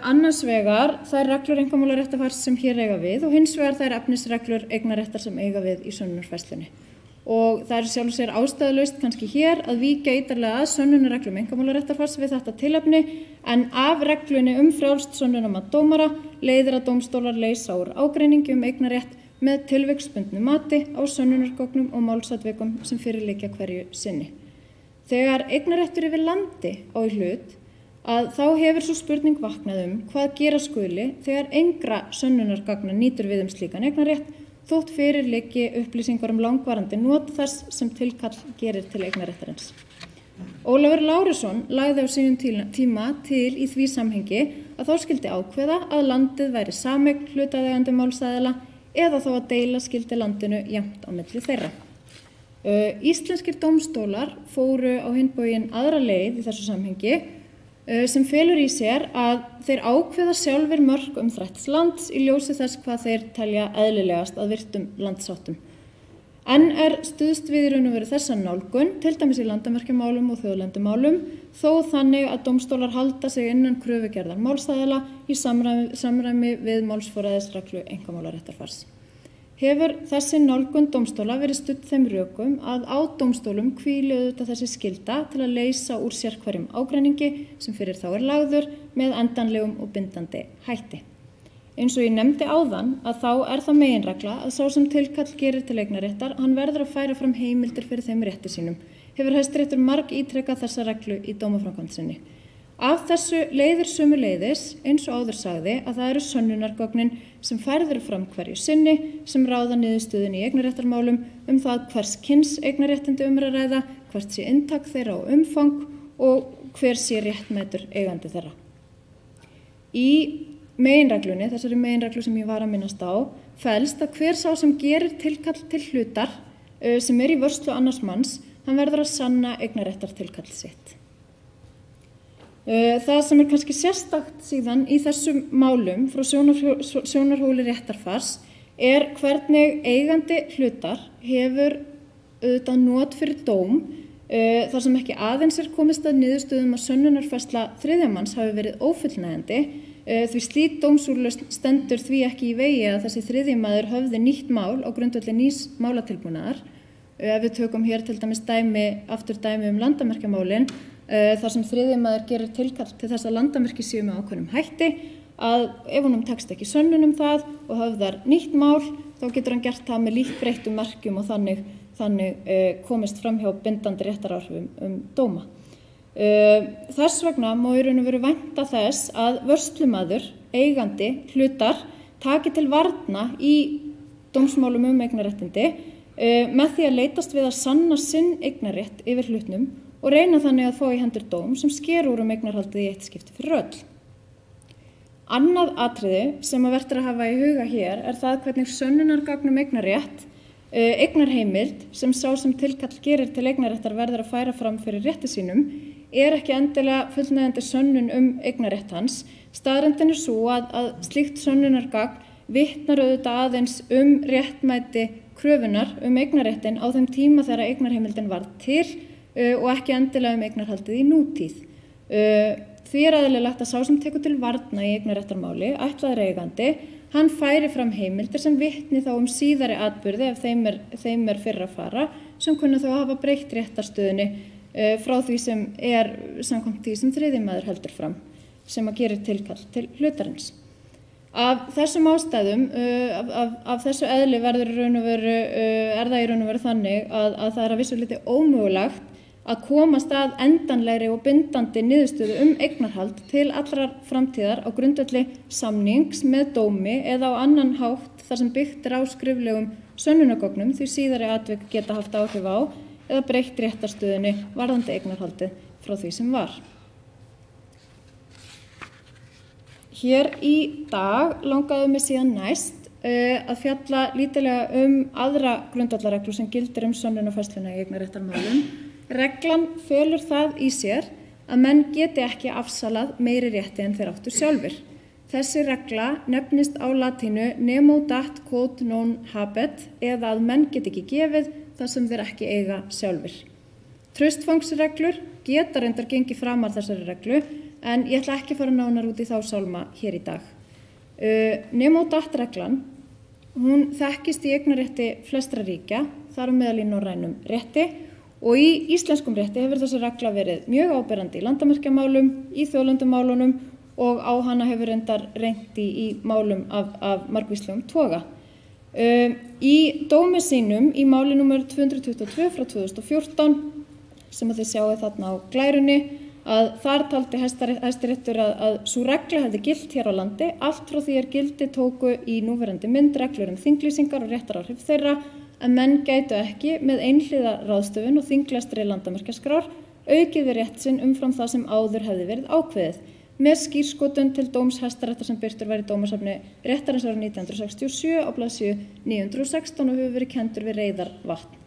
annars vegar þær reglur einkamálaréttarfars sem hér eiga við og hins vegar þær efnisreglur eignarréttar sem eiga við í sönnunarfærslunni. Og það sjálfur sér ástæðulaust kannski hér að víkja ítarlega að sönnunarreglum einkamálaréttarfars við þetta tilefni en af reglunni frjálst sönnunarmat dómara leiðir að dómstólar leysa úr ágreiningi eignarrétt með tilviksbundnu mati á sönnunargögnum og málsatvikum sem fyrir liggja hverju sinni. Þegar eignarréttur yfir landi á í hlut að þá hefur svo spurning vaknað hvað gera skuli þegar engra sönnunargagna nýtur við slíkan eignarrétt þótt fyrir liggi upplýsingar langvarandi not þess sem tilkall gerir til eignarréttarins. Ólafur Lárusson lagði á sínum tíma til í því samhengi að þá skildi ákveða að landið væri sameign hlutaðeigandi málsaðila eða þá að deila skildi landinu jafnt á milli þeirra. Íslenskir dómstólar fóru á hinn bóginn aðra leið í þessu samhengi sem felur í sér að þeir ákveða sjálfir mörk þrætts lands í ljósi þess hvað þeir telja eðlilegast að virtum landsháttum. En stuðst við í raun og veru þessa nálgun, til dæmis í landamerkjamálum og þjóðlendumálum, þó þannig að dómstólar halda sig innan kröfugerðar málsaðila í samræmi við málsforræðisreglu einkamálaréttarfars. Hefur þessi nálgun dómstóla verið studd þeim rökum að á dómstólum hvíli auðvitað þessi skylda til að leysa úr sérhverjum ágreiningi sem fyrir þá lagður með endanlegum og bindandi hætti. Eins og ég nefndi áðan að þá það meginregla að sá sem tilkall gerir til eignarréttar, hann verður að færa fram heimildir fyrir þeim rétti sínum. Hefur Hæstiréttur margítrekað þessa reglu í dómaframkvæmd sinni. Af þessu leiðir sömuleiðis, eins og áður sagði, að það eru sönnunargögnin sem færð eru fram hverju sinni sem ráða niðurstöðunni í eignarréttarmálum það hvers kyns eignarréttindi að ræða, hvert sé inntak þeirra og umfang og hver sé réttmætur eigandi þeirra. Í meginreglunni, þessari meginreglu sem ég var að minnast á, felst að hver sá sem gerir tilkall til hlutar sem í vörslu annars manns, hann verður að sanna eignarréttartilkall sitt. Það sem kannski sérstakt síðan í þessum málum frá sjónarhóli réttarfars hvernig eigandi hlutar hefur auðvitað not fyrir dóm þar sem ekki aðeins komist að niðurstöðum að sönnunarfærsla þriðja manns hafi verið ófullnægjandi því slík dómsúrlausn stendur því ekki í vegi að þessi þriðji maður höfði nýtt mál á grundvelli nýs málatilbúnaðar. Ef við tökum hér til dæmis dæmi landamerkjamálin þar sem þriðji maður gerir tilkall til þess að landamerki séu með ákveðnum hætti að ef honum tekst ekki sönnun það og höfðar nýtt mál þá getur hann gert það með lítt breyttum merkjum og þannig komist fram hjá bindandi réttaráhrifum dóma. Þess vegna má í raun og veru vænta þess að vörslumaður, eigandi, hlutar taki til varna í dómsmálum eignarréttindi með því að leitast við að sanna sinn eignarrétt yfir hlutnum og reyna þannig að fá í hendur dóm sem sker úr eignarhaldið í eitt skipti fyrir öll. Annað atriði sem vert að hafa í huga hér það hvernig sönnunargögnum eignarrétt, eignarheimild sem sá sem tilkall gerir til eignarréttar verður að færa fram fyrir rétti sínum ekki endilega fullnægjandi sönnun eignarrétt hans. Staðreyndin sú að slíkt sönnunargagn vitnar auðvitað aðeins réttmæti kröfunar eignarréttin á þeim tíma þegar eignarheimildin varð til og ekki endilega eignarhaldið í nútíð. Því eðlilegt að sá sem tekur til varna í eignarréttarmáli, ætlaður eigandi, hann færi fram heimildir sem vitni þá síðari atburði ef þeim fyrr að fara, sem kunna þá hafa breytt réttarstöðunni frá því sem samkvæmt því sem þriðji maður heldur fram, sem að gerir tilkall til hlutarins. Af þessum ástæðum, af þessu eðli verður það í raun og veru þannig að það að vissu liti ómögulegt að komast að endanlegri og bindandi niðurstöðu eignarhald til allrar framtíðar á grundvelli samnings með dómi eða á annan hátt þar sem byggt á skriflegum sönnunargögnum því síðari atvik geta haft áhrif á eða breytt réttarstöðunni varðandi eignarhaldið frá því sem var. Hér í dag langaði mig síðan næst að fjalla lítillega aðra grundvallarreglu sem gildir sönnunarfærsluna í eignarréttarmálum. Reglan felur það í sér að menn geti ekki afsalað meiri rétti en þeir áttu sjálfir. Þessi regla nefnist á latínu nemo dat quod non habet eða að menn geti ekki gefið það sem þeir ekki eiga sjálfir. Traustfangsreglur geta reyndar gengið framar þessari reglu en ég ætla ekki að fara nánar út í þá sálma hér í dag. Nemo dat-reglan, hún þekkist í eignarrétti flestra ríkja, þar á meðal í norrænum rétti og í íslenskum rétti hefur þessi regla verið mjög áberandi í landamerkjamálum, í þjóðlendumálunum og á hana hefur reyndar reynt í málum af margvíslegum toga. Í dómi sínum í máli númer 222 frá 2014 sem þið sjáu þarna á glærunni að þar taldi Hæstiréttur að sú regla hefði gilt hér á landi allt frá því gildi tóku í núverandi mynd reglur þinglýsingar og réttaráhrif þeirra að menn gætu ekki með einhliða ráðstöfun og þinglestri landamerkjaskrár aukið við rétt sinn umfram það sem áður hefði verið ákveðið með skírskotun til dóms Hæstaréttar sem birtur var í dómasafni réttarins árið 1967 á blaðsíðu 916 og hefur verið kenndur við Reyðarvatn.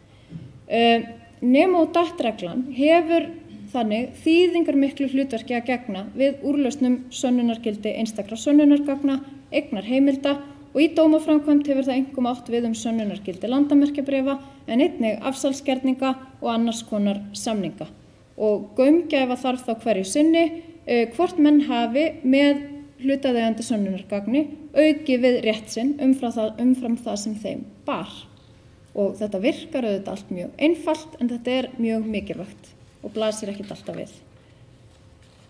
Nemo dat-reglan hefur þannig þýðingar miklu hlutverki að gegna við úrlausnum sönnunargildi einstakra sönnunargagna, eignarheimilda og í dómaframkvæmd hefur það einkum átt við sönnunargildi landamerkjabréfa en einnig afsalsgerninga og annars konar samninga. Og gaumgæfa þarf þá hverju sinni hvort menn hafi með hlutaðeigandi sönnunargagni auki við rétt sinn umfram það sem þeim bar. Og þetta virkar auðvitað allt mjög einfalt en þetta mjög mikilvægt og blasir ekkert alltaf við.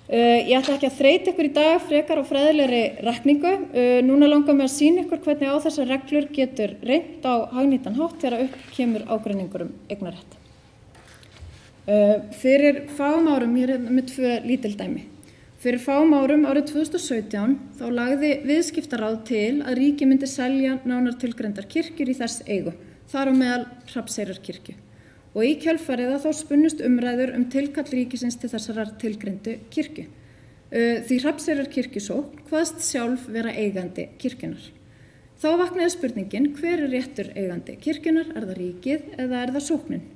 Ég ætla ekki að þreyta ykkur í dag frekar á fræðilegri rakningu. Núna langar mig að sýna ykkur hvernig á þessar reglur getur reynt á hagnýtan hátt þegar upp kemur ágreiningur eignarrétt. Fyrir fáum árum, ég með 2 lítil dæmi. Fyrir fáum árum árið 2017 þá lagði viðskiptaráð til að ríki myndi selja nánar tilgreindar kirkjur í þess eigu, þar á meðal Hrafnseyrarkirkju. Og í kjölfarið þá spunnust umræður tilkall ríkisins til þessarar tilgreindu kirkju. Því Hrafnseyrarkirkjusókn kvaðst sjálf vera eigandi kirkjunnar. Þá vaknaði spurningin hver réttur eigandi kirkjunnar, það ríkið eða það sóknin?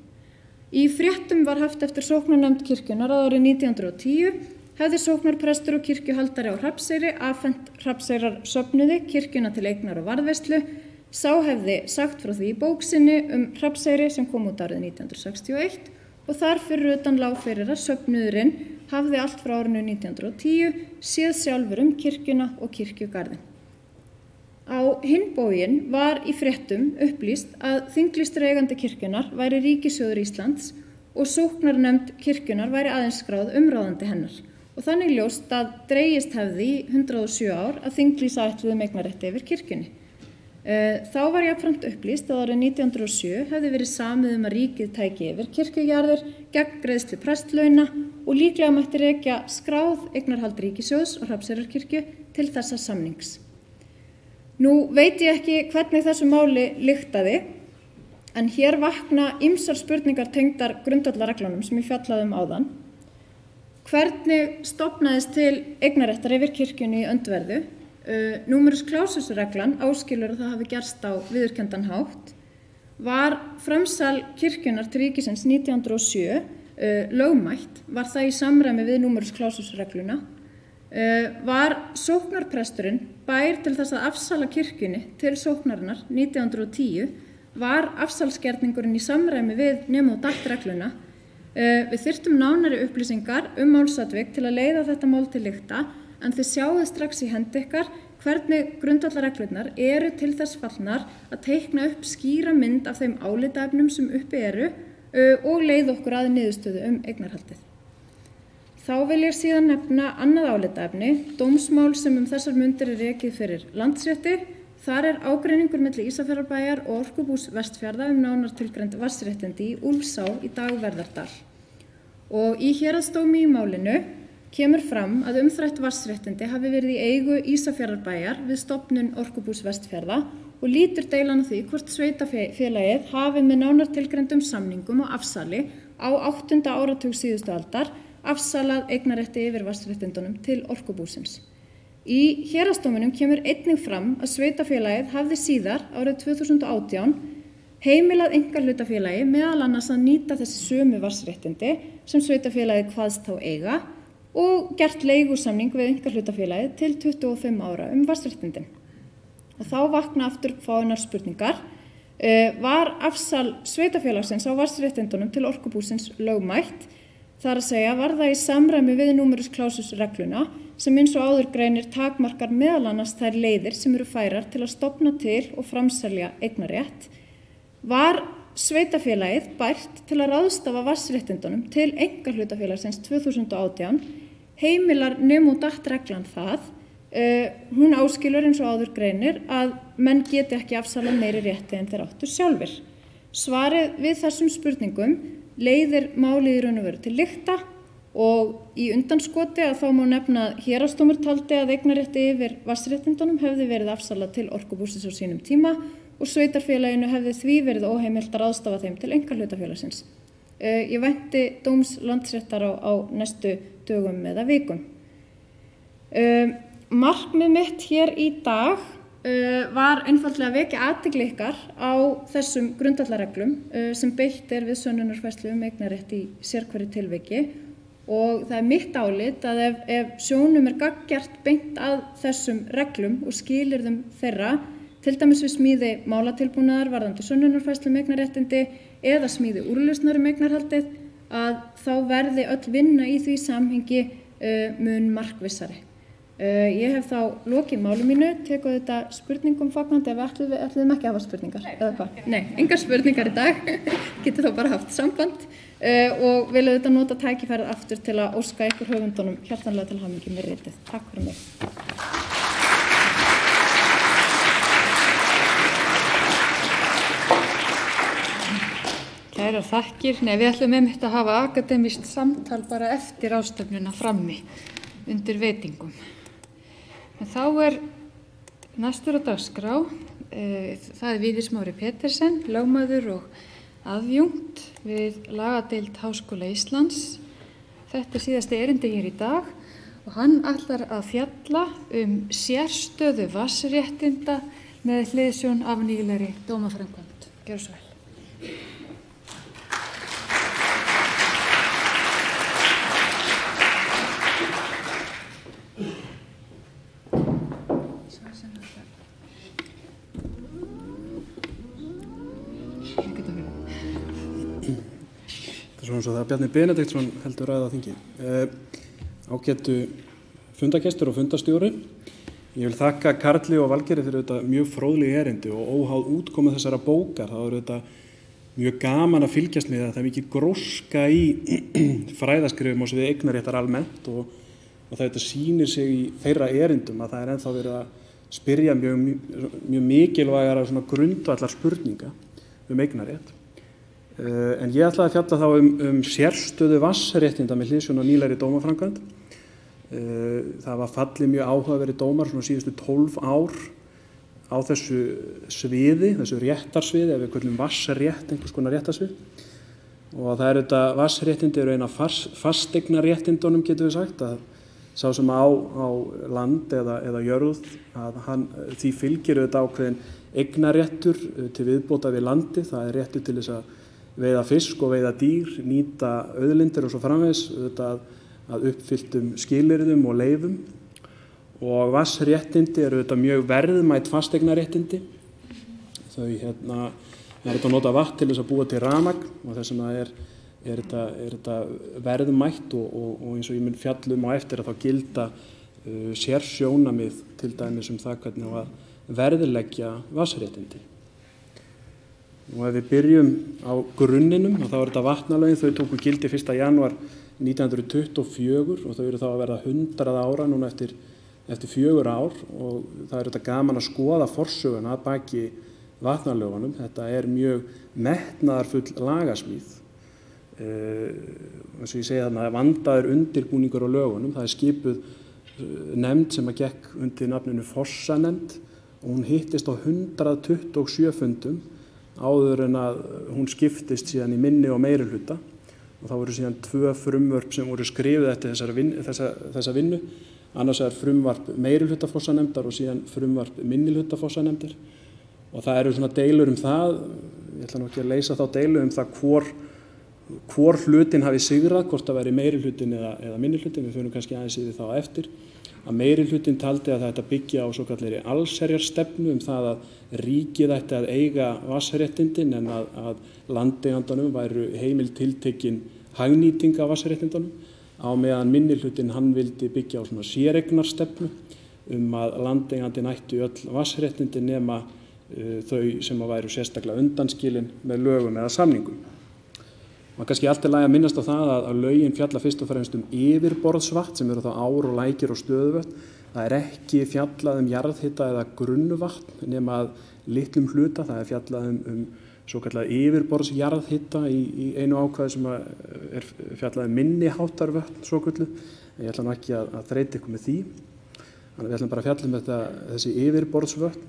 Í fréttum var haft eftir sóknarnefnd kirkjunnar að árið 1910 hefði sóknarprestur og kirkjuhaldari á Hrafnseyri afhent Hrafnseyrarsöfnuði kirkjuna til eignar og varðveislu. Sá hefði sagt frá því í bók sinni Hrafnseyri sem kom út árið 1961 og þar fyrir utan lá fyrir að söfnuðurinn hafði allt frá árinu 1910 séð sjálfur kirkjuna og kirkjugarðinn. Á hinn bóginn var í fréttum upplýst að þinglýstur eigandi kirkjunar væri Ríkissjóður Íslands og sóknarnefnd kirkjunar væri aðeins skráð umráðandi hennar og þannig ljóst að dregist hefði í 107 ár að þinglýsa ætluðum eignarrétti yfir kirkjunni. Þá var jafnframt upplýst að árið 1907 hefði verið samið að ríkið tæki yfir kirkjujarðir gegn greiðslu prestlauna og líklega mætti rekja skráð eignarhald Ríkissjóðs og Hrafnseyrarkirkju til þessa samnings. Nú veit ég ekki hvernig þessu máli lyktaði, en hér vakna ýmsar spurningar tengdar grundvallarreglunum sem ég fjallaði áðan. Hvernig stofnaðist til eignarréttar yfir kirkjunni í öndverðu? Numerus clausus-reglan áskilur að það hafi gerst á viðurkenndan hátt. Var framsal kirkjunnar til ríkisins 1907 lögmætt? Var það í samræmi við numerus clausus-regluna? Var sóknarpresturinn bær til þess að afsala kirkjunni til sóknarinnar 1910? Var afsalsgerningurinn í samræmi við Nemo dat-regluna? Við þyrftum nánari upplýsingar málsatvik til að leiða þetta mál til lykta, en þið sjáuð strax í hendi ykkar hvernig grundvallarreglurnar eru til þess fallnar að teikna upp skýra mynd af þeim álitaefnum sem uppi eru og leiða okkur að niðurstöðu eignarhaldið. Þá vil ég síðan nefna annað álitaefni, dómsmál sem þessar mundir rekið fyrir Landsrétti. Þar ágreiningur milli Ísafjarðarbæjar og Orkubús Vestfjarða nánar tilgreind vatnsréttindi í Úlfsá í Dagverðardal. Og í héraðsdómi í málinu kemur fram að umþrætt vatnsréttindi hafi verið í eigu Ísafjarðarbæjar við stofnun Orkubús Vestfjarða og lítur deilan á því hvort sveitafélagið hafi með nánar tilgreindum samningum og afsali á 8. áratug síðustu aldar afsalað eignarrétti yfir vatnsréttindunum til Orkubúsins. Í héraðsdóminum kemur einnig fram að sveitafélagið hafði síðar árið 2018 heimilað einkahlutafélagi meðal annars að nýta þessi sömu vatnsréttindi sem sveitafélagið kvaðst þá eiga og gert leigusamning við einkahlutafélagið til 25 ára vatnsréttindin. Og þá vakna aftur fáeinar spurningar. var afsal sveitarfélagsins á vatnsréttindunum til orkubúsins lögmætt, þar að segja var það í samræmi við numerus clausus regluna sem eins og áður greinir takmarkar meðal annars þær leiðir sem eru færar til að stofna til og framselja eignarrétt, var sveitarfélagið bært til að ráðstafa vatnsréttindunum til einkahlutafélagsins 2018, heimilar nem og datt reglan það. Hún áskilur eins og áður greinir að menn geti ekki afsalað meiri rétti en þeir áttu sjálfir. Svarið við þessum spurningum leiðir málið í raun og veru til lykta og í undanskoti að þá má nefna að héraðsdómur taldi að eignarrétti yfir vatnsréttindunum hefði verið afsalað til orkubúsins á sínum tíma og sveitarfélaginu hefði því verið óheimilt að ráðstafa þeim til einkahlutafélagsins. Ég vænti dóms Landsréttar á næstu dögum eða vikum. Markmið mitt hér í dag var einfaldlega að vekja athygli ykkar á þessum grundvallarreglum sem beitt er við sönnunarfærslu eignarrétt í sérhverju tilviki og það er mitt álit að ef sjónum er gagngert beint að þessum reglum og skilyrðum þeirra, til dæmis við smíði málatilbúnaðar varðandi sönnunarfærslu eignarréttindi eða smíði úrlausnar eignarhaldið, að þá verði öll vinna í því samhengi mun markvissari. Ég hef þá lokið máli mínu, teku þetta spurningum fagnandi ef ætluðum ekki að hafa spurningar, eða hvað? Nei, engar spurningar í dag, getið þá bara haft samband og vil auðvitað nota tækifærið aftur til að óska ykkur höfundunum hjartanlega til hamingju með ritið. Takk fyrir mig. Kærar þakkir. Nei, við ætlum einmitt að hafa akademískt samtal bara eftir ráðstefnuna frammi undir veitingum. En þá er næstur á dagskrá, það er Víðir Smári Petersen, lögmaður og aðjúnkt við lagadeild Háskóla Íslands. Þetta er síðasti erindi hér í dag og hann ætlar að fjalla sérstöðu vatnsréttinda með hliðsjón af nýlegri dómaframkvæmd. Gjörðu svo vel. Svona svo það Bjarni Benediktsson heldur ræða á þingi. Ágætu fundagestur og fundastjóri. Ég vil þakka Karli og Valgerði fyrir þetta mjög fróðleg erindi og óháð útkomu þessara bókar. Það eru þetta mjög gaman að fylgjast með það er mikið gróska í fræðaskrifum og svo við eignarréttar almennt og þetta sýnir sig í þeirra erindum að það er ennþá verið að spyrja mjög mikilvægara svona grundvallar spurninga eignarrétt. En ég ætlaði að fjalla þá sérstöðu vatnsréttinda með hliðsjón af nýlegri dómaframkvæmd. Það var fallið mjög áhugaverðir dómar svona síðustu 12 ár á þessu sviði, þessu réttarsviði, ef við köllum vatnsrétt, einhvers konar réttarsvið. Og það er þetta vatnsréttindi eru eina fasteignaréttindunum, getum við sagt, að sá sem á land eða jörð, að því fylgir þetta ákveðin eignarréttur til viðbóta við landi, það er réttur til þess að veiða fisk og veiða dýr, nýta auðlindir og svo framvegis, að uppfylltum skilyrðum og leyfum. Og vatnsréttindi eru þetta mjög verðmæt fasteignaréttindi. Þau er þetta að nota vatn til þess að búa til rafmagn og þess vegna er þetta verðmætt og eins og ég mun fjalla á eftir að þá gilda sérsjónamið til dæmis það hvernig á að verðleggja vatnsréttindi. Og ef við byrjum á grunninum, og þá er þetta vatnalögin, þau tóku gildi 1. janúar 1924 og þau eru þá að verða 100 ára núna eftir 4 ár og það er þetta gaman að skoða forsöguna að baki vatnalögunum. Þetta er mjög metnaðarfull lagasmíð. Eins og ég segi þarna, vandaður undirbúningur á lögunum. Það er skipuð nefnd sem að gekk undir nafninu Fossanefnd og hún hittist á 127 fundum áður en að hún skiptist síðan í minni og meirihluta og þá voru síðan 2 frumvörp sem voru skrifuð eftir þessa vinnu. Annars er frumvarp meirihluta Fossanefndar og síðan frumvarp minnihluta Fossanefndar og það eru svona deilur það, ég ætla nú ekki að leysa þá deilu það hvor hlutin hafi sigrað, hvort það væri meirihlutin eða minnihlutin, við förum kannski aðeins yfir þá eftir. að meirihlutinn taldi að þetta byggja á svokallaðri allsherjarstefnu það að ríkið ætti að eiga vatnsréttindin en að landeigandanum væru heimil tiltekin hagnýting af vatnsréttindunum á meðan minnihlutinn hann vildi byggja á svona séreignarstefnu að landeigandinn ætti öll vatnsréttindi nema þau sem væru sérstaklega undanskilin með lögum eða samningum. Kannski allt lagi að minnast á það að lögin fjalla fyrst og fremst yfirborðsvatn sem eru þá ár og lækir og stöðuvötn. Það ekki fjallað jarðhita eða grunnvatn nema að litlum hluta. Það fjallað svokallað yfirborðsjarðhita í einu ákvæði sem fjallað minniháttarvötn svokölluð. Ég ætla nú ekki að þreyta ykkur með því. Þannig við ætlum bara að fjalla þessi yfirborðsvötn.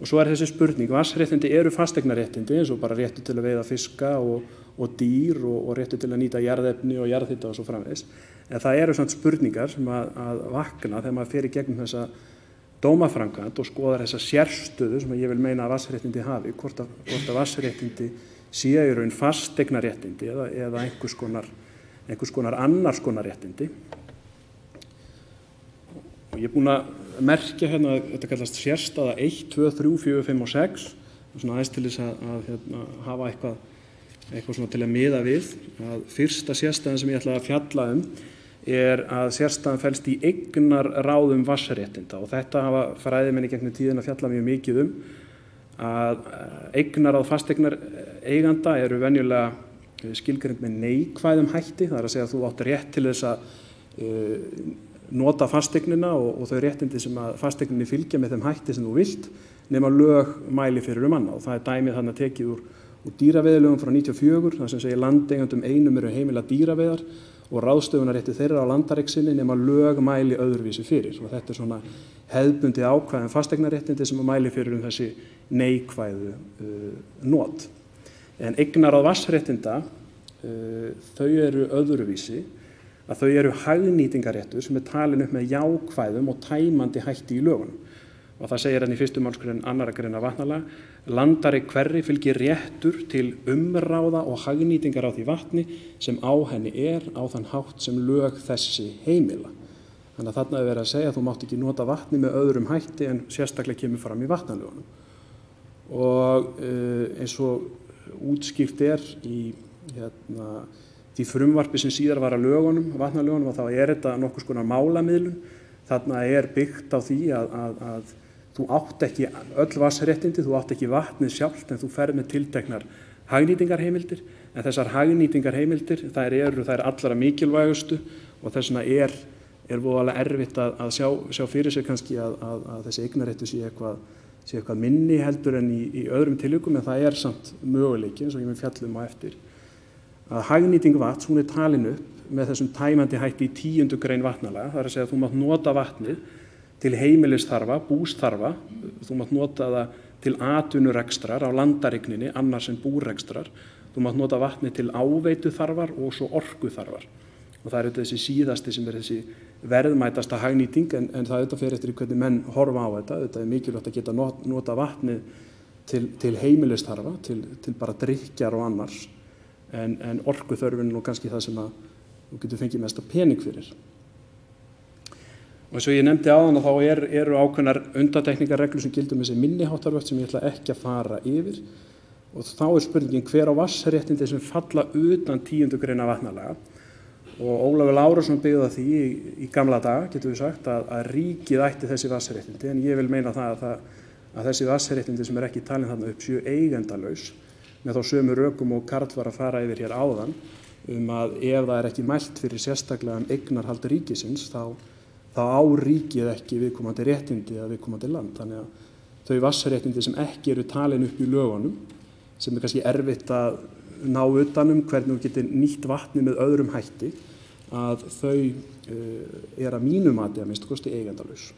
Og svo þessi spurning, vatnsréttindi eru fasteignaréttindi eins og bara réttur til að veiða fiska og dýr og réttur til að nýta jarðefni og jarðhita og svo framvegis. En það eru samt spurningar sem að vakna þegar maður fer í gegnum þessa dómaframkvæmd og skoðar þessa sérstöðu sem ég vil meina að vatnsréttindi hafi, hvort að vatnsréttindi séu í raun fasteignaréttindi eða einhvers konar annars konar réttindi. Og ég búinn að merkja hérna, þetta kallast sérstaða 1, 2, 3, 4, 5 og 6, svona aðeins til þess að hafa eitthvað svona til að miða við. Að fyrsta sérstaðan sem ég ætla að fjalla að sérstaðan felst í eignarráðum vatnsréttinda og þetta hafa fræðimenn í gegnum tíðina að fjalla mjög mikið að eignarráð fasteignareiganda eru venjulega skilgreind með neikvæðum hætti, það að segja að þú átt rétt til þess að nota fasteignina og þau réttindi sem að fasteigninni fylgja með þeim hætti sem þú vilt nema lög mæli fyrir annað og það dæmið þarna tekið úr dýraveiðilögum frá 94 þar sem segir landeigandum einum eru heimila dýraveiðar og ráðstöfunarrétti þeirra á landareign nema lög mæli öðruvísi fyrir og þetta svona hefðbundið ákvæði fasteignaréttindi sem að mæli fyrir þessi neikvæðu not. En eignarráð vatnsréttinda þau eru öðruvísi að þau eru hagnýtingarréttur sem talin upp með jákvæðum og tæmandi hætti í lögunum. Og það segir í 1. málsgrein 2. grein vatnalaga, landareign hverri fylgir réttur til umráða og hagnýtingar á því vatni sem á henni á þann hátt sem lög þessi heimila. Þannig að þarna verið að segja að þú mátt ekki nota vatni með öðrum hætti en sérstaklega kemur fram í vatnalögunum. Og eins og útskýrt í því frumvarpi sem síðar var að vatnalögunum og þá þetta nokkurs konar málamiðlun. Þarna byggt á því að þú átt ekki öll vatnsréttindi, þú átt ekki vatnið sjálft en þú ferð með tilteknar hagnýtingarheimildir. En þessar hagnýtingarheimildir, þær allra mikilvægustu og þess vegna voðalega erfitt að sjá fyrir sig kannski að þessi eignarréttur sé eitthvað minni heldur en í öðrum tilvikum en það samt möguleiki eins og ég mun fjalla á eftir. Að hagnýting vatns, hún talin upp með þessum tæmandi hætti í 10. grein vatnalaga, það að segja að þú mátt nota vatnið til heimilisþarfa, búsþarfa, þú mátt nota það til atvinnurekstrar á landareigninni, annars en búrekstrar, þú mátt nota vatnið til áveituþarfar og svo orkuþarfar. Og það þessi síðasti sem þessi verðmætasta hagnýting en það fer eftir hvernig menn horfa á þetta mikilvægt að geta nota vatnið til heimilisþarfa, til bara drykkjar og annars. En orkuþörfin er kannski það sem þú getur fengið mesta pening fyrir. Og eins og ég nefndi áðan að þá eru ákveðnar undantekningarreglur sem gilda þessi minniháttarvötn sem ég ætla ekki að fara yfir. Og þá spurningin hver á vatnsréttindi sem falla utan 10. grein vatnalaga. Og Ólafur Lárusson byggði því í gamla daga, getum við sagt, að ríkið ætti þessi vatnsréttindi. En ég vil meina það að þessi vatnsréttindi sem ekki talin þarna upp séu eigendalaus. Með þá sömu rökum og Karl var að fara yfir hér áðan að ef það ekki mælt fyrir sérstaklega eignarhald ríkisins þá á ríkið ekki viðkomandi réttindi eða viðkomandi land. Þannig að þau vatnsréttindi sem ekki eru talin upp í lögunum sem kannski erfitt að ná utan hvernig þú getur nýtt vatni með öðrum hætti að þau að mínu mati að minnsta kosti eigendalaus.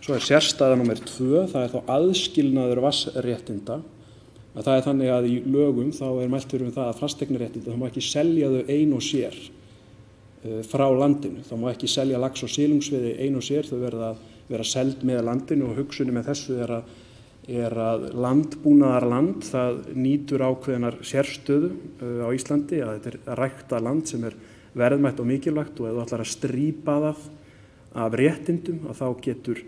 Svo sérstaða númer 2, það þá aðskilnaður vatnsréttinda. Að það þannig að í lögum þá mælt fyrir það að fasteignaréttinda, það má ekki selja þau ein og sér frá landinu. Það má ekki selja lax og silungsveiði ein og sér, þau vera seld með landinu og hugsunin með þessu að landbúnaðarland, það nýtur ákveðnar sérstöðu á Íslandi, að þetta ræktað land sem verðmætt og mikilvægt og ef þú ætlar að strípa það af réttindum að þá getur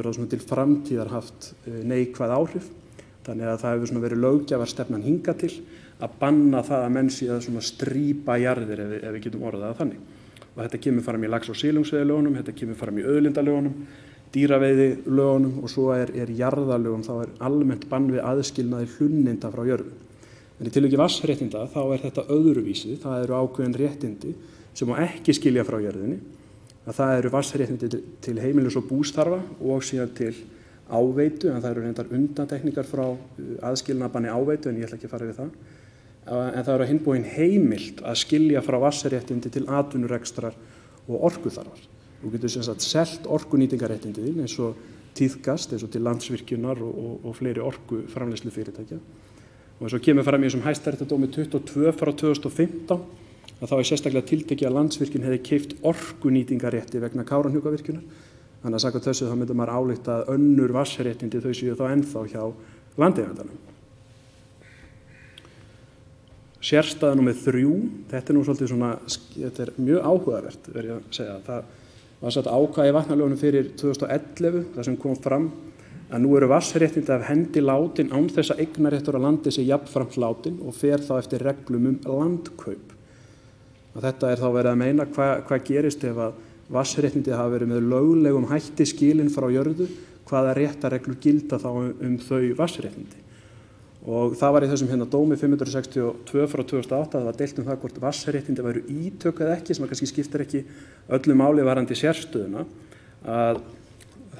það svona til framtíðar haft neikvæð áhrif. Þannig að það hefur svona verið löggjafarstefnan hingað til að banna það að menn sé að svona strípa jarðir ef við getum orðað það þannig. Og þetta kemur fram í lax- og silungsveiðilögunum, þetta kemur fram í auðlindalögunum, dýraveiðilögunum og svo er jarðalögum, þá er almennt bann við aðskilnaði hlunninda frá jörðu. En í tilviki vatnsréttinda þá er þetta öðruvísi, það eru ákveðin réttindi sem má ekki skilja frá jörðinni, að það eru vatnsréttindi til heimilis og bústarfa og síðan til áveitu, en það eru reyndar undantekningar frá aðskilnaðbanni áveitu, en ég ætla ekki að fara við það. En það eru á hinn bóginn heimilt að skilja frá vatnsréttindi til atvinnurekstrar og orkuþarfar. Þú getur sem sagt selt orkunýtingarréttindi þín eins og tíðkast, eins og til Landsvirkjunar og fleiri orkuframleiðslu fyrirtækja. Og eins og kemur fram í þessum Hæstaréttardómi 22 frá 2015 að þá er sérstaklega tiltekið að Landsvirkjun hefði keypt orkunýtingarrétti vegna Kárahnjúkavirkjunar. Þannig að samkvæmt þessu þá myndi maður álykta að önnur vatnsréttindi þau séu þá ennþá hjá landeigandanum. Sérstaða númer 3, þetta er nú svolítið svona, þetta er mjög áhugavert, verð ég að segja. Það var satt ákvæði í vatnalögunum fyrir 2011, þar sem kom fram að nú eru vatnsréttindi af hendi látin án þess að eignarréttur á landi sé jafnframt látin og fer þá eftir reglum landkaup. Og þetta er þá verið að meina hvað gerist ef að vatnsréttindi hafa verið með löglegum hætti skilin frá jörðu, hvaða réttarreglur gilda þá þau vatnsréttindi. Og það var í þessum dómi 562 frá 2008 það var deilt það hvort vatnsréttindi væru ítök eða ekki, sem kannski skiptir ekki öllu máli varðandi sérstöðuna. Að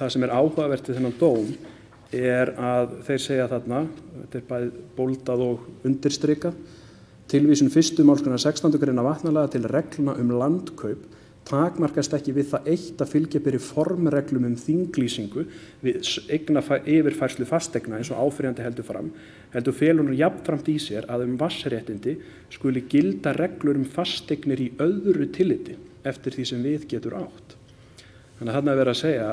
það sem er áhugavert við þennan dóm er að þeir segja þarna, þetta er bæði boldað og undirstrikað, tilvísun 1. málsgreinar 16. greina vatnalaga til regluna landkaup takmarkast ekki við það eitt að fylgja beri formreglum þinglýsingu við yfirfærslu fasteigna eins og áfyrirjandi heldur fram, heldur felur hún jafnframt í sér að vatnsréttindi skuli gilda reglur fasteignir í öðru tilliti eftir því sem við getur átt. Þannig að þarna er verið að segja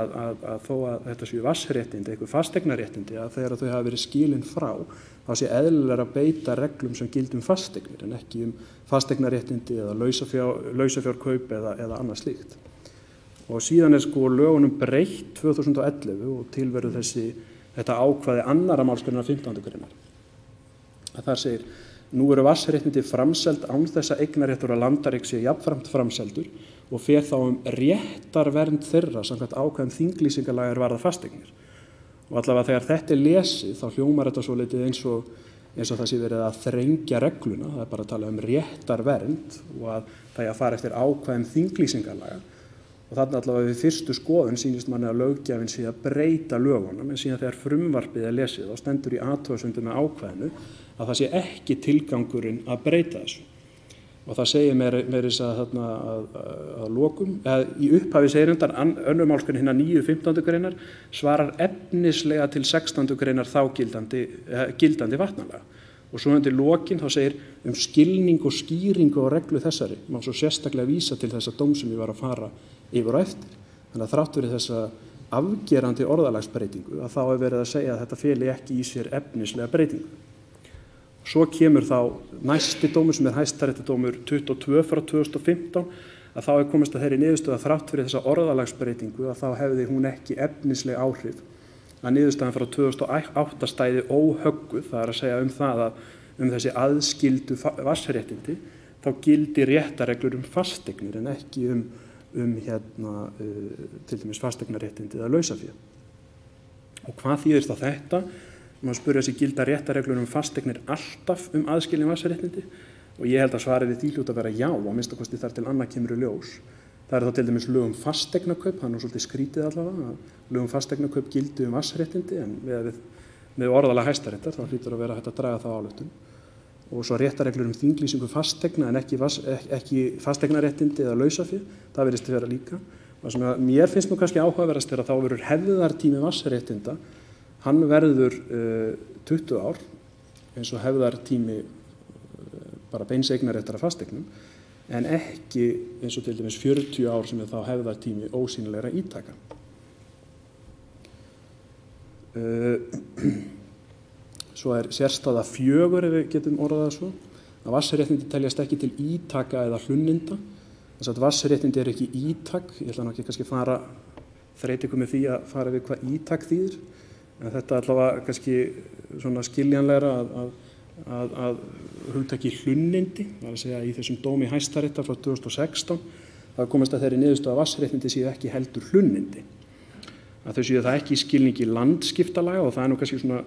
að þó að þetta séu vatnsréttindi, eitthvað fasteignaréttindi, að þegar þau hafa verið skilin frá, þá sé eðlilega að beita reglum sem gilda fasteignir en ekki fasteignaréttindi eða lausafjárkaup eða annað slíkt. Og síðan er lögunum breytt 2011 og tilverður þetta ákvæði 2. málsgreinar 15. greinar. Að þar segir, nú eru vatnsréttindi framseld án þess að eignarréttur á landareign sé jafnframt framseldur og fer þá réttarvernd þeirra samkvæmt ákvæðum þinglýsingalaga er varða fasteignir. Og allavega þegar þetta er lesið þá hljómar þetta svolítið eins og það sé verið að þrengja regluna, það er bara að tala réttarvernd og að það er að fara eftir ákvæðum þinglýsingalaga. Og þarna allavega við fyrstu skoðun sýnist manni að löggjafinn sé að breyta lögunum en síðan þegar frumvarpið er lesið þá stendur í athugasemdum með ákvæðinu að það sé ekki tilgangurinn að breyta þessu. Og það segir meira þarna að lokum, í upphafi segir undan 2. málsgrein hinna 9. 15. greinar svarar efnislega til 16. greinar þá gildandi vatnalaga. Og svo undir lokin þá segir skilning og skýringu á reglu þessari, má svo sérstaklega vísa til þessa dóm sem ég var að fara yfir og eftir. Þannig að þrátt fyrir þessa afgerandi orðalagsbreytingu að þá er verið að segja að þetta feli ekki í sér efnislega breytingu. Svo kemur þá næsti dómur sem er Hæstaréttardómur 22 frá 2015 að þá er komist að þeirri niðurstöðu að þrátt fyrir þessa orðalagsbreytingu að þá hefði hún ekki efnisleg áhrif að niðurstaðan frá 2008 stæði óhögguð, það er að segja það að þessi aðskildu vatnsréttindi þá gildi réttarreglur fasteignir en ekki til dæmis fasteignaréttindi eða lausafé. Og hvað þýðir þá þetta? Má spyrja sig gilda réttarreglur fasteignir alltaf aðskilin vatnsréttindi og ég held að svarið við því hljóta að vera já, að minnsta kosti þar til annað kemur í ljós. Það er þá til dæmis lög fasteignakaup, það er nú svolítið skrítið allavega, að lög fasteignakaup gildi vatnsréttindi en með orðalag Hæstaréttar þá hlýtur að vera hægt að draga það ályktun. Og svo réttarreglur þinglýsingu fasteigna en ekki fasteignaréttindi eða lausafé, það virðist vera líka. Það sem mér finnst nú kannski áhugaverðast er að þá verður hefðartími vatnsréttinda hann verður 20 ár eins og hefðartími bara beins eignarréttar af fasteignum en ekki eins og til dæmis 40 ár sem er þá hefðartími ósýnilegra ítaka. Svo er sérstaða 4 ef við getum orðað það svo að vatnsréttindi teljast ekki til ítaka eða hlunninda Þess að vatnsréttindi ekki ítak, ég ætla nú ekki kannski þreyti ykkur með því að fara við hvað ítak þýðir, en þetta allavega kannski svona skiljanlegra að hugtaki hlunnindi, það að segja í þessum dómi Hæstaréttar frá 2016, það komast að þeirri niðurstöðu að vatnsréttindi séu ekki heldur hlunnindi. Að þau séu það ekki í skilningi landskiptalaga og það nú kannski svona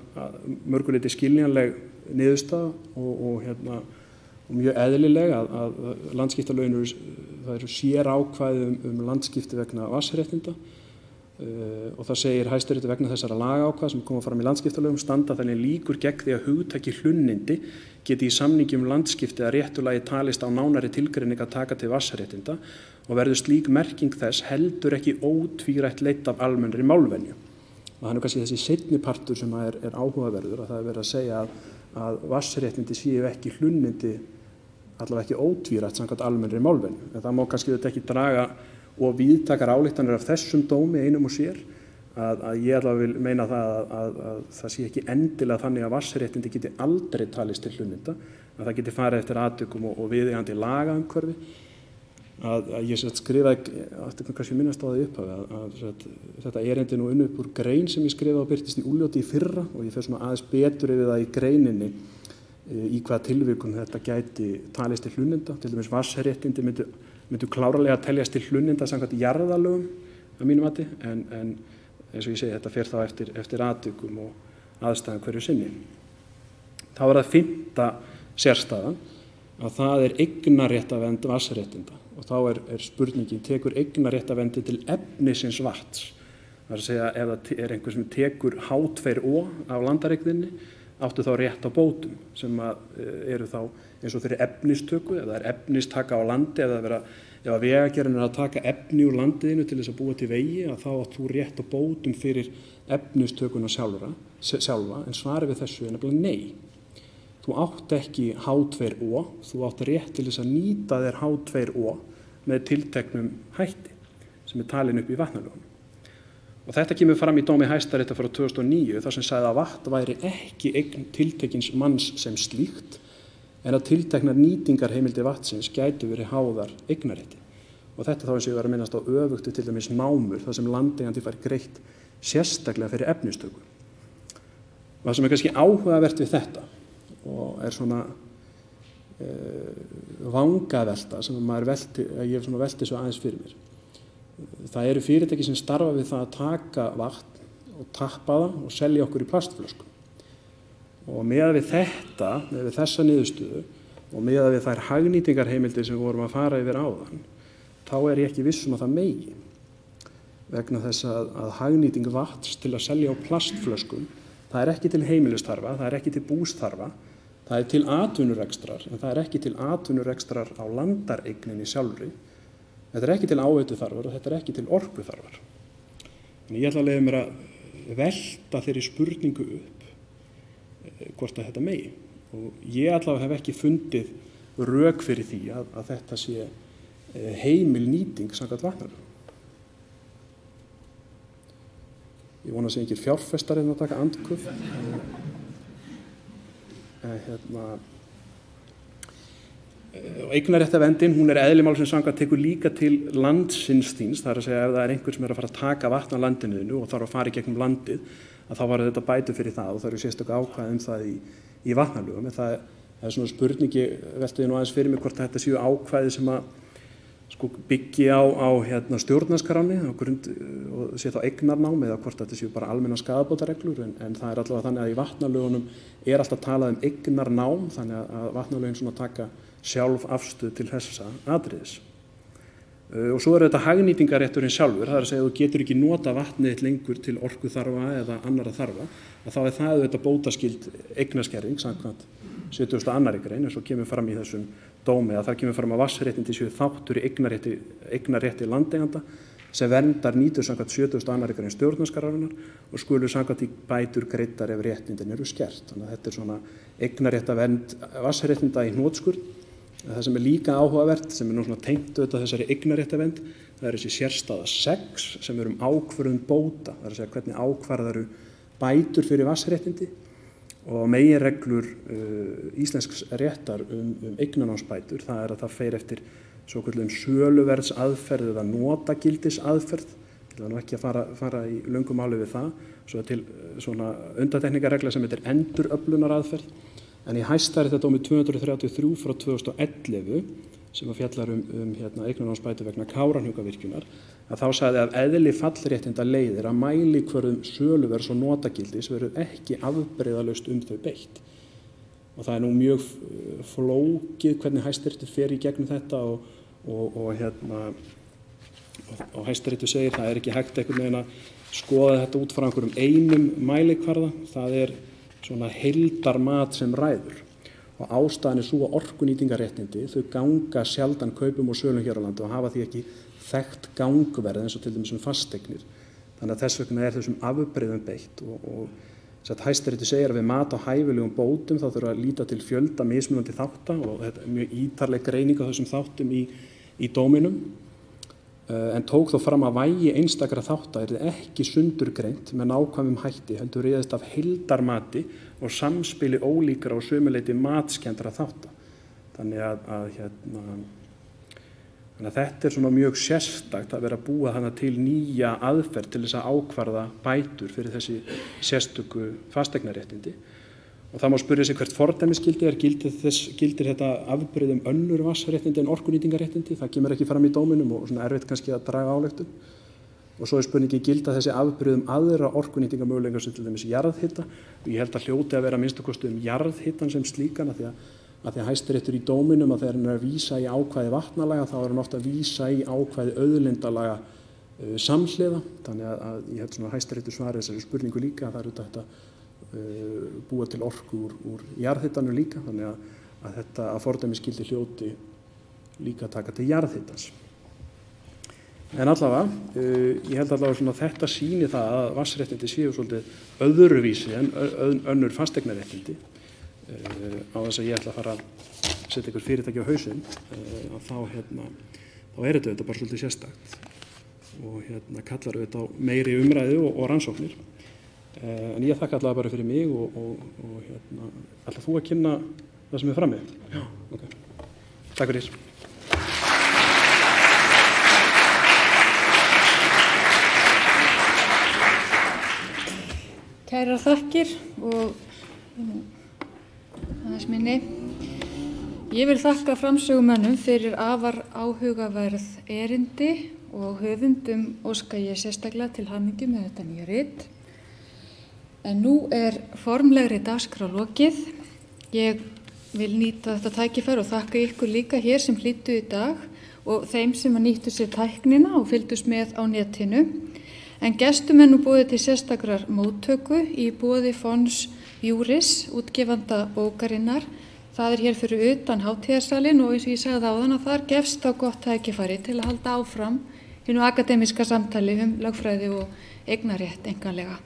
mörguleiti skiljanleg niðurstaða og mjög eðlileg að landskiptalögin það eru sér ákvæði landskipti vegna vatnsréttinda og það segir Hæstaréttur vegna þessara lagaákvæða sem koma fram í landskiptalögum standa þannig líkur gegn því að hugtaki hlunnindi geti í samningi landskipti að réttulagi talist á nánari tilgreining að taka til vatnsréttinda og verður slík merking þess heldur ekki ótvírætt leidd af almennri málvenju. Og það er kannski þessi seinni partur sem er áhugaverður að það er verið að segja að vatnsréttindi séu ekki hlunnindi, allavega ekki ótvírætt samkvæmt almennri málvenju. En það má kannski þetta ekki draga og víðtækar ályktanir af þessum dómi einum og sér að ég allavega vil meina það að það sé ekki endilega þannig að vatnsréttindi geti aldrei talist til hlunninda, að það geti farið eftir atvikum og viðeigandi lagaumhverfi. Að ég skrifaði, aftur kannski minnast á það upphafi, að þetta erindi nú unnið upp úr grein sem ég skrifaði og birtist í Úljóti í fyrra og ég fer svona aðeins betur yfir það í greininni í hvaða tilvikum þetta gæti talist til hlunninda. Til dæmis vatnsréttindi myndu klárlega teljast til hlunninda samkvæmt jarðalögum að mínu mati, en eins og ég segi þetta fer þá eftir atvikum og aðstæðum hverju sinni. Þá er það 5. sérstæðan að það er eignarréttarvernd vatnsréttinda. Og þá er spurningin, tekur eignarréttarverndi til efnisins vatns. Það er að segja, ef það er einhver sem tekur H2O af landareigninni, áttu þá rétt á bótum sem eru þá eins og fyrir efnistöku, ef það er efnistaka á landi, ef að vegagerðin er að taka efni úr landiðinu til þess að búa til vegi, að þá átt þú rétt á bótum fyrir efnistökuna sjálfa, en svarið við þessu er nefnilega nei. Þú átt ekki H2O, þú átt rétt til þess að nýta þér H2O með tilteknum hætti sem er talin upp í vatnalögunum. Og þetta kemur fram í dómi Hæstaréttar frá 2009 þar sem sagði að vatn væri ekki eign tiltekins manns sem slíkt en að tilteknar nýtingarheimildir vatnsins gætu verið háðar eignarrétti. Og þetta þá eins og ég var að minnast á öfugtu til dæmis námur þar sem landeigandi fær greitt sérstaklega fyrir efnistöku. Það sem er kannski áhugavert við þetta og er svona vangavelta sem ég hef velti svo aðeins fyrir mér. Það eru fyrirtæki sem starfa við það að taka vatn og tappa það og selja okkur í plastflöskum. Og meðan við þetta, með við þessa niðurstöðu og meðan við þær hagnýtingarheimildir sem við vorum að fara yfir áðan, þá er ég ekki viss um að það megi. Vegna þess að hagnýting vatns til að selja á plastflöskum, það er ekki til heimilisþarfa, það er ekki til búsþarfa, það er til atvinnurekstrar, en það er ekki til atvinnurekstrar á landareigninni sjálfri. Þetta er ekki til áveituþarfar og þetta er ekki til orkuþarfar. En ég ætla að leyfa mér að velta þeirri spurningu upp hvort að þetta megi. Og ég allavega hef ekki fundið rök fyrir því að þetta sé heimil nýting samkvæmt vatnalögum. Ég vona að sé engir fjárfestar að taka andköf. Eignarréttarverndin, hún er eðli málsins samkvæmt tekur líka til landsins þíns, það er að segja ef það er einhver sem er að fara að taka vatn á landinu og þarf að fara í gegnum landið, að þá var þetta bætur fyrir það og það eru sérstök ákvæði það í vatnalögum. En það er svona spurningi, veltiði nú aðeins fyrir mig hvort þetta séu ákvæði sem að byggi á stjórnarskráni og sé þá eignarnám eða hvort þetta séu bara almennar skaðabótareglur en það er allavega þannig að í vatnalögunum er alltaf talað um eignarnám þannig að vatnalögin svona taka sjálf afstöðu til þessa atriðis. Og svo er þetta hagnýtingarrétturinn sjálfur, það er að segja að þú getur ekki nota vatnið lengur til orkuþarfa eða annarra þarfa, að þá er það auðvitað bótaskyld eignaskerðing samkvæmt 72. grein eins og kemur fram í þessum dómi að þar kemur fram að vatnsréttindi séu þáttur í eignarrétti landeiganda sem verndar nýtur samkvæmt 72. grein stjórnarskrárinnar og skulu samkvæmt í bætur greiddar ef réttindin eru skert. Þannig að þetta er svona eignarréttavernd vatnsréttinda í hnotskurn. Það sem er líka áhugavert, sem er nú svona tengt auðvitað þessari eignarréttavernd, það er þessi sérstaða 6 sem er ákvörðun bóta, það er að segja hvernig ákvarðaru bætur fyrir vatnsréttindi og meginreglur íslensks réttar eignarnámsbætur, það er að það fer eftir svokölluðum söluverðsaðferð eða notagildisaðferð. Ég ætla nú ekki að fara í löngu máli við það. Svo til svona undantekningarregla sem heitir enduröflunaraðferð. En í Hæstaréttardómi 233 frá 2011 sem að fjallar eignarnámsbætur vegna Kárahnjúkavirkjunar, að þá sagði að eðli fallréttinda leiðir að mælikvörðum söluverðs og notagildis verður ekki afbrigðalaust þau beitt. Og það nú mjög flókið hvernig Hæstaréttur fer í gegnum þetta og Hæstaréttur segir það ekki hægt einhvern veginn að skoða þetta út frá einhverjum einum mælikvarða, það svona heildarmat sem ræður. Og ástæðan svo að orkunýtingarréttindi, þau ganga sjaldan kaupum og sölum hér á landi og hafa því ekki þekkt gangverð eins og til dæmis fasteignir. Þannig að þess vegna þessum afbrigðum beitt og Hæstaréttur segir að við mat á hæfilegum bótum þá þurfa að líta til fjölda mismunandi þátta og þetta mjög ítarleg greining á þessum þáttum í dóminum. En tók þó fram að vægi einstakra þátta ekki sundurgreint með nákvæmum hætti, heldur réðist af heildarmati og samspili ólíkra og sömuleyti matskendra þátta. Þannig að þetta svona mjög sérstakt að vera að búa þarna til nýja aðferð til þess að ákvarða bætur fyrir þessi sérstöku fasteignaréttindi. Og það má spyrja sig hvert fordæmisgildi gildir þetta afbrigðum önnur vatnsréttindi en orkunýtingarréttindi, það kemur ekki fram í dóminum og svona erfitt kannski að draga ályktun. Og svo spurningi gilda þessi afbrigðum aðra orkunýtingamöguleika sem til dæmis jarðhita og ég held að hljóti að vera að minnsta kosti jarðhitan sem slíkan að því að Hæstiréttur í dóminum að þegar hann að vísa í ákvæði vatnalaga þá hann ofta að vísa í ákvæði auðlindalaga samhliða, þannig að ég held svona að Hæstiréttur svari þessari spurningu líka að það þetta búa til orku úr jarðhitanum líka, þannig að þetta að fordæmisgildi hljóti líka að taka til jarðhitans. En allavega, ég held allavega svona þetta sýni það að vatnsréttindi séu svolítið öðruvísi en önnur fasteignaréttindi á þess að ég ætla að fara að setja ykkur fyrirtæki á hausinn að þá þetta bara svolítið sérstakt og kallar auðvitað á meiri umræðu og rannsóknir. En ég þakka allavega bara fyrir mig og ætla þú að kynna það sem frammi? Já. Ok. Takk fyrir. Kærar þakkir og aðeins minni. Ég vil þakka framsögumönnum fyrir afar áhugaverð erindi og höfundum óska ég sérstaklega til hamingju með þetta nýja rit. En nú formlegri dagskrá lokið. Ég vil nýta þetta tækifæri og þakka ykkur líka hér sem hlýddu í dag og þeim sem nýttu sér tæknina og fylgdust með á netinu. En gestum nú boðið til sérstakrar móttöku í boði Fons Juris, útgefanda bókarinnar. Það hér fyrir utan hátíðarsalinn og eins og ég sagði áðan að þar gefst á gott tækifæri til að halda áfram hinu akademíska samtali lögfræði og eignarrétt einkanlega.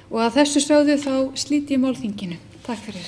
Og að þessu sögðu þá slít ég málþinginu. Takk fyrir.